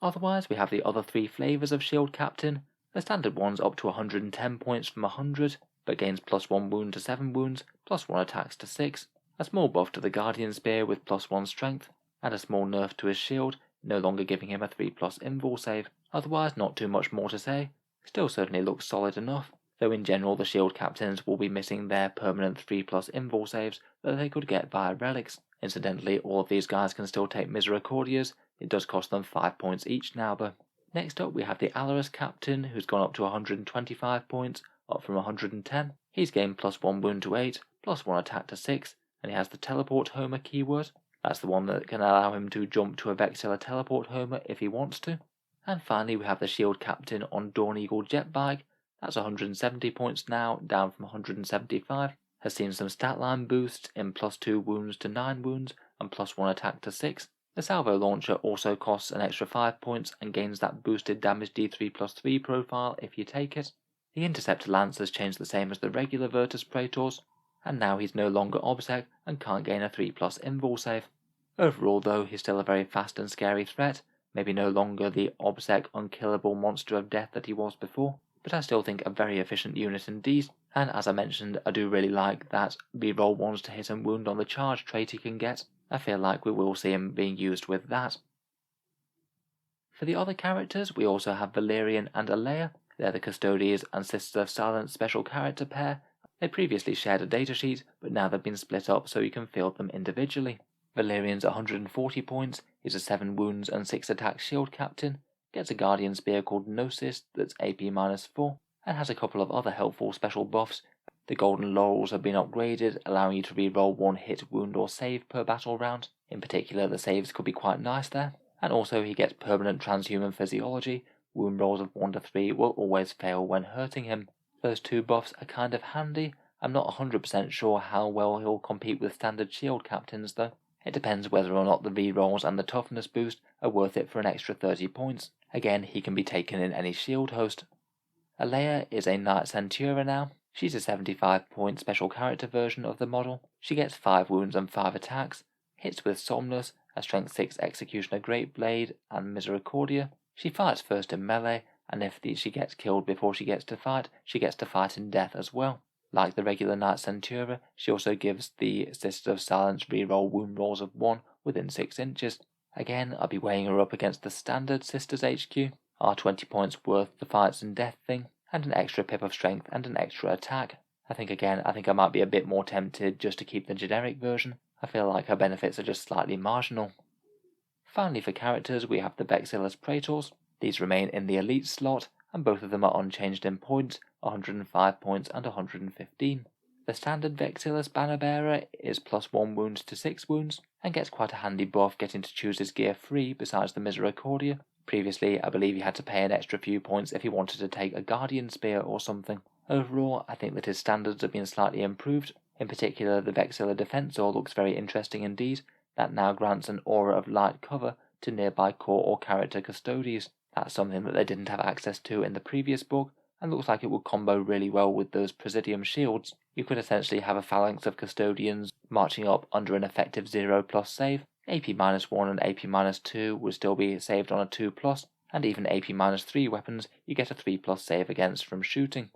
Otherwise, we have the other 3 flavours of Shield Captain. The standard one's up to 110 points from 100, but gains +1 wound to 7 wounds, +1 attacks to 6, a small buff to the Guardian Spear with +1 strength, and a small nerf to his shield, no longer giving him a 3+ invul save. Otherwise, not too much more to say. Still certainly looks solid enough, though in general the Shield Captains will be missing their permanent 3+ invul saves that they could get via Relics. Incidentally, all of these guys can still take Misericordias. It does cost them 5 points each now though. Next up we have the Alarus Captain, who's gone up to 125 points, up from 110. He's gained +1 wound to 8, +1 attack to 6, and he has the Teleport Homer keyword. That's the one that can allow him to jump to a Vexilla Teleport Homer if he wants to. And finally we have the Shield Captain on Dawn Eagle Jetbike. That's 170 points now, down from 175. Has seen some stat line boosts in +2 wounds to 9 wounds and +1 attack to 6. The Salvo Launcher also costs an extra 5 points and gains that boosted damage D3 +3 profile if you take it. The Interceptor Lance has changed the same as the regular Virtus Praetors, and now he's no longer OBSEC and can't gain a 3+ invul save. Overall though, he's still a very fast and scary threat, maybe no longer the OBSEC unkillable monster of death that he was before, but I still think a very efficient unit indeed, and as I mentioned, I do really like that reroll 1s to hit and wound on the charge trait he can get. I feel like we will see him being used with that. For the other characters, we also have Valerian and Alea. They're the Custodes and Sisters of Silence special character pair. They previously shared a datasheet, but now they've been split up so you can field them individually. Valerian's 140 points, he's a 7 wounds and 6 attack shield captain, gets a guardian spear called Gnosis that's AP-4, and has a couple of other helpful special buffs. The golden laurels have been upgraded, allowing you to reroll 1 hit, wound or save per battle round. In particular, the saves could be quite nice there. And also he gets permanent transhuman physiology. Wound rolls of 1 to 3 will always fail when hurting him. Those 2 buffs are kind of handy. I'm not 100% sure how well he'll compete with standard shield captains though. It depends whether or not the rerolls and the toughness boost are worth it for an extra 30 points. Again, he can be taken in any shield host. Alea is a Knight Centura now. She's a 75 point special character version of the model. She gets 5 wounds and 5 attacks, hits with Somnus, a strength 6 Executioner Great Blade and Misericordia. She fights first in melee, and if she gets killed before she gets to fight in death as well. Like the regular Knight Centura, she also gives the Sisters of Silence reroll wound rolls of 1 within 6 inches. Again, I'll be weighing her up against the standard Sisters HQ, are 20 points worth the fights and death thing, and an extra pip of strength and an extra attack. I think I might be a bit more tempted just to keep the generic version. I feel like her benefits are just slightly marginal. Finally for characters we have the Vexillus Praetors. These remain in the elite slot, and both of them are unchanged in points, 105 points and 115. The standard Vexillus Banner Bearer is +1 wounds to 6 wounds, and gets quite a handy buff getting to choose his gear free besides the Misericordia. Previously, I believe he had to pay an extra few points if he wanted to take a Guardian Spear or something. Overall, I think that his standards have been slightly improved. In particular, the Vexilla Defensor looks very interesting indeed. That now grants an aura of light cover to nearby core or character Custodes. That's something that they didn't have access to in the previous book, and looks like it would combo really well with those Presidium shields. You could essentially have a phalanx of Custodians marching up under an effective 0+ save. AP-1 and AP-2 would still be saved on a 2+, and even AP-3 weapons you get a 3+ save against from shooting.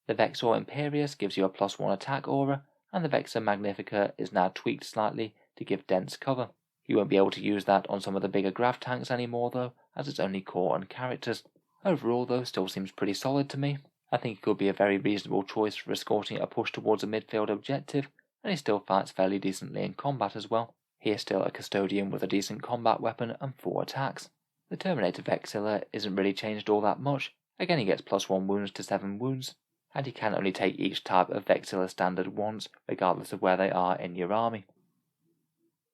The Vexor Imperius gives you a +1 attack aura, and the Vexor Magnifica is now tweaked slightly to give dense cover. You won't be able to use that on some of the bigger grav tanks anymore though, as it's only core and characters. Overall though, still seems pretty solid to me. I think it could be a very reasonable choice for escorting a push towards a midfield objective, and he still fights fairly decently in combat as well. He is still a Custodian with a decent combat weapon and 4 attacks. The Terminator Vexilla isn't really changed all that much. Again, he gets +1 wounds to 7 wounds, and he can only take each type of Vexilla standard once, regardless of where they are in your army.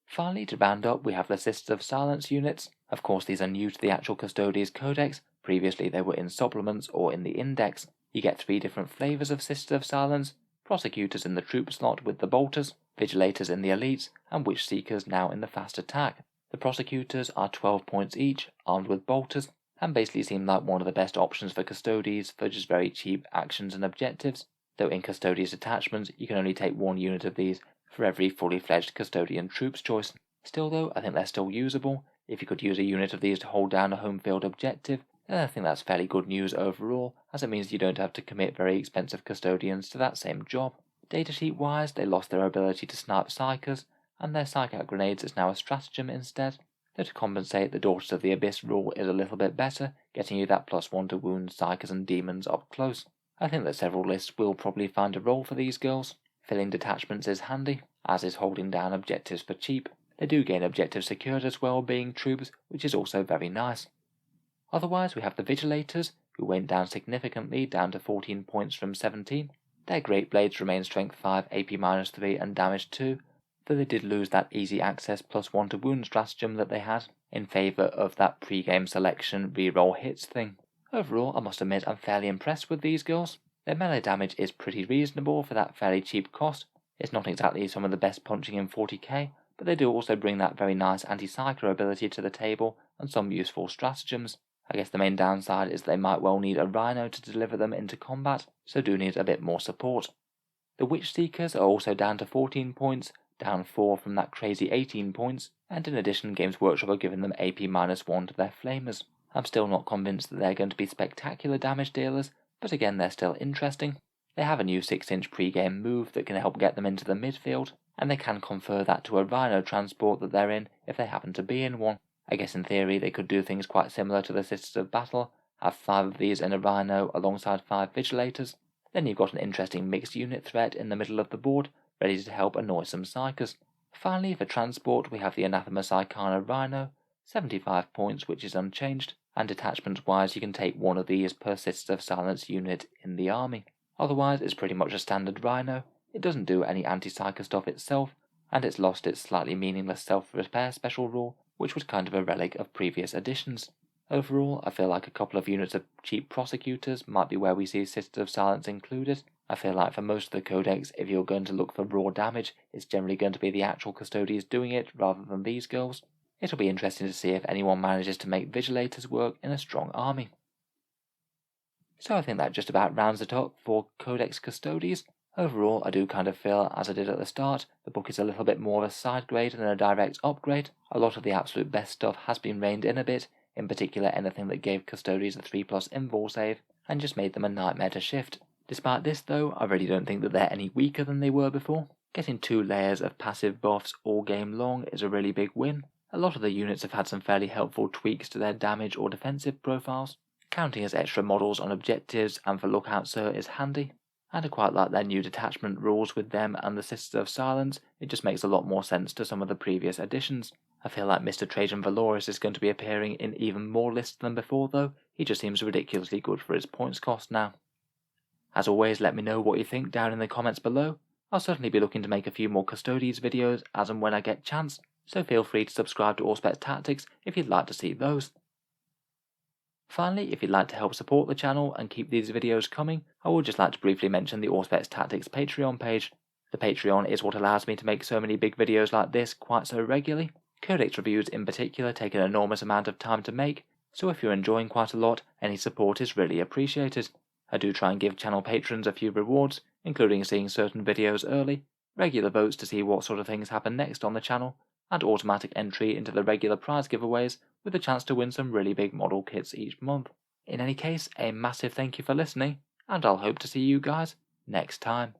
Finally, to round up, we have the Sisters of Silence units. Of course, these are new to the actual Custodes Codex. Previously, they were in supplements or in the index. You get 3 different flavors of Sisters of Silence: Prosecutors in the troop slot with the bolters, Vigilators in the elites, and Witch Seekers now in the fast attack. The Prosecutors are 12 points each, armed with bolters, and basically seem like one of the best options for Custodes for just very cheap actions and objectives, though in Custodes attachments you can only take 1 unit of these for every fully fledged Custodian troops choice. Still though, I think they're still usable. If you could use a unit of these to hold down a home field objective, then I think that's fairly good news overall, as it means you don't have to commit very expensive Custodians to that same job. Datasheet wise, they lost their ability to snipe Psychers, and their Psych-Out grenades is now a stratagem instead. Though to compensate, the Daughters of the Abyss rule is a little bit better, getting you that +1 to wound Psychers and Demons up close. I think that several lists will probably find a role for these girls. Filling detachments is handy, as is holding down objectives for cheap. They do gain objectives secured as well, being troops, which is also very nice. Otherwise, we have the Vigilators, who went down significantly, down to 14 points from 17. Their Great Blades remain strength 5, AP-3 and damage 2, though they did lose that easy access +1 to wound stratagem that they had, in favour of that pre-game selection reroll hits thing. Overall, I must admit I'm fairly impressed with these girls. Their melee damage is pretty reasonable for that fairly cheap cost. It's not exactly some of the best punching in 40k, but they do also bring that very nice anti-cycler ability to the table and some useful stratagems. I guess the main downside is they might well need a Rhino to deliver them into combat, so do need a bit more support. The Witch Seekers are also down to 14 points, down 4 from that crazy 18 points, and in addition Games Workshop are giving them AP-1 to their Flamers. I'm still not convinced that they're going to be spectacular damage dealers, but again they're still interesting. They have a new 6-inch pre-game move that can help get them into the midfield, and they can confer that to a Rhino transport that they're in if they happen to be in one. I guess in theory they could do things quite similar to the Sisters of Battle, have 5 of these in a Rhino alongside 5 Vigilators. Then you've got an interesting mixed unit threat in the middle of the board, ready to help annoy some Psykers. Finally, for transport, we have the Anathema Psychana Rhino, 75 points, which is unchanged, and detachment-wise you can take 1 of these per Sisters of Silence unit in the army. Otherwise, it's pretty much a standard Rhino. It doesn't do any anti-Psyker stuff itself, and it's lost its slightly meaningless self-repair special rule, which was kind of a relic of previous editions. Overall, I feel like a couple of units of cheap prosecutors might be where we see Sisters of Silence included. I feel like for most of the Codex, if you're going to look for raw damage, it's generally going to be the actual Custodes doing it rather than these girls. It'll be interesting to see if anyone manages to make Vigilators work in a strong army. So I think that just about rounds it up for Codex Custodes. Overall, I do kind of feel, as I did at the start, the book is a little bit more of a side grade than a direct upgrade. A lot of the absolute best stuff has been reined in a bit, in particular anything that gave Custodes a 3+ invul save, and just made them a nightmare to shift. Despite this though, I really don't think that they're any weaker than they were before. Getting 2 layers of passive buffs all game long is a really big win. A lot of the units have had some fairly helpful tweaks to their damage or defensive profiles. Counting as extra models on objectives and for Lookout Sir is handy, and I quite like their new detachment rules with them and the Sisters of Silence. It just makes a lot more sense to some of the previous additions. I feel like Mr. Trajan Valoris is going to be appearing in even more lists than before though. He just seems ridiculously good for his points cost now. As always, let me know what you think down in the comments below. I'll certainly be looking to make a few more Custodes videos as and when I get chance, so feel free to subscribe to Auspex Tactics if you'd like to see those. Finally, if you'd like to help support the channel and keep these videos coming, I would just like to briefly mention the Auspex Tactics Patreon page. The Patreon is what allows me to make so many big videos like this quite so regularly. Codex reviews in particular take an enormous amount of time to make, so if you're enjoying quite a lot, any support is really appreciated. I do try and give channel patrons a few rewards, including seeing certain videos early, regular votes to see what sort of things happen next on the channel, and automatic entry into the regular prize giveaways with a chance to win some really big model kits each month. In any case, a massive thank you for listening, and I'll hope to see you guys next time.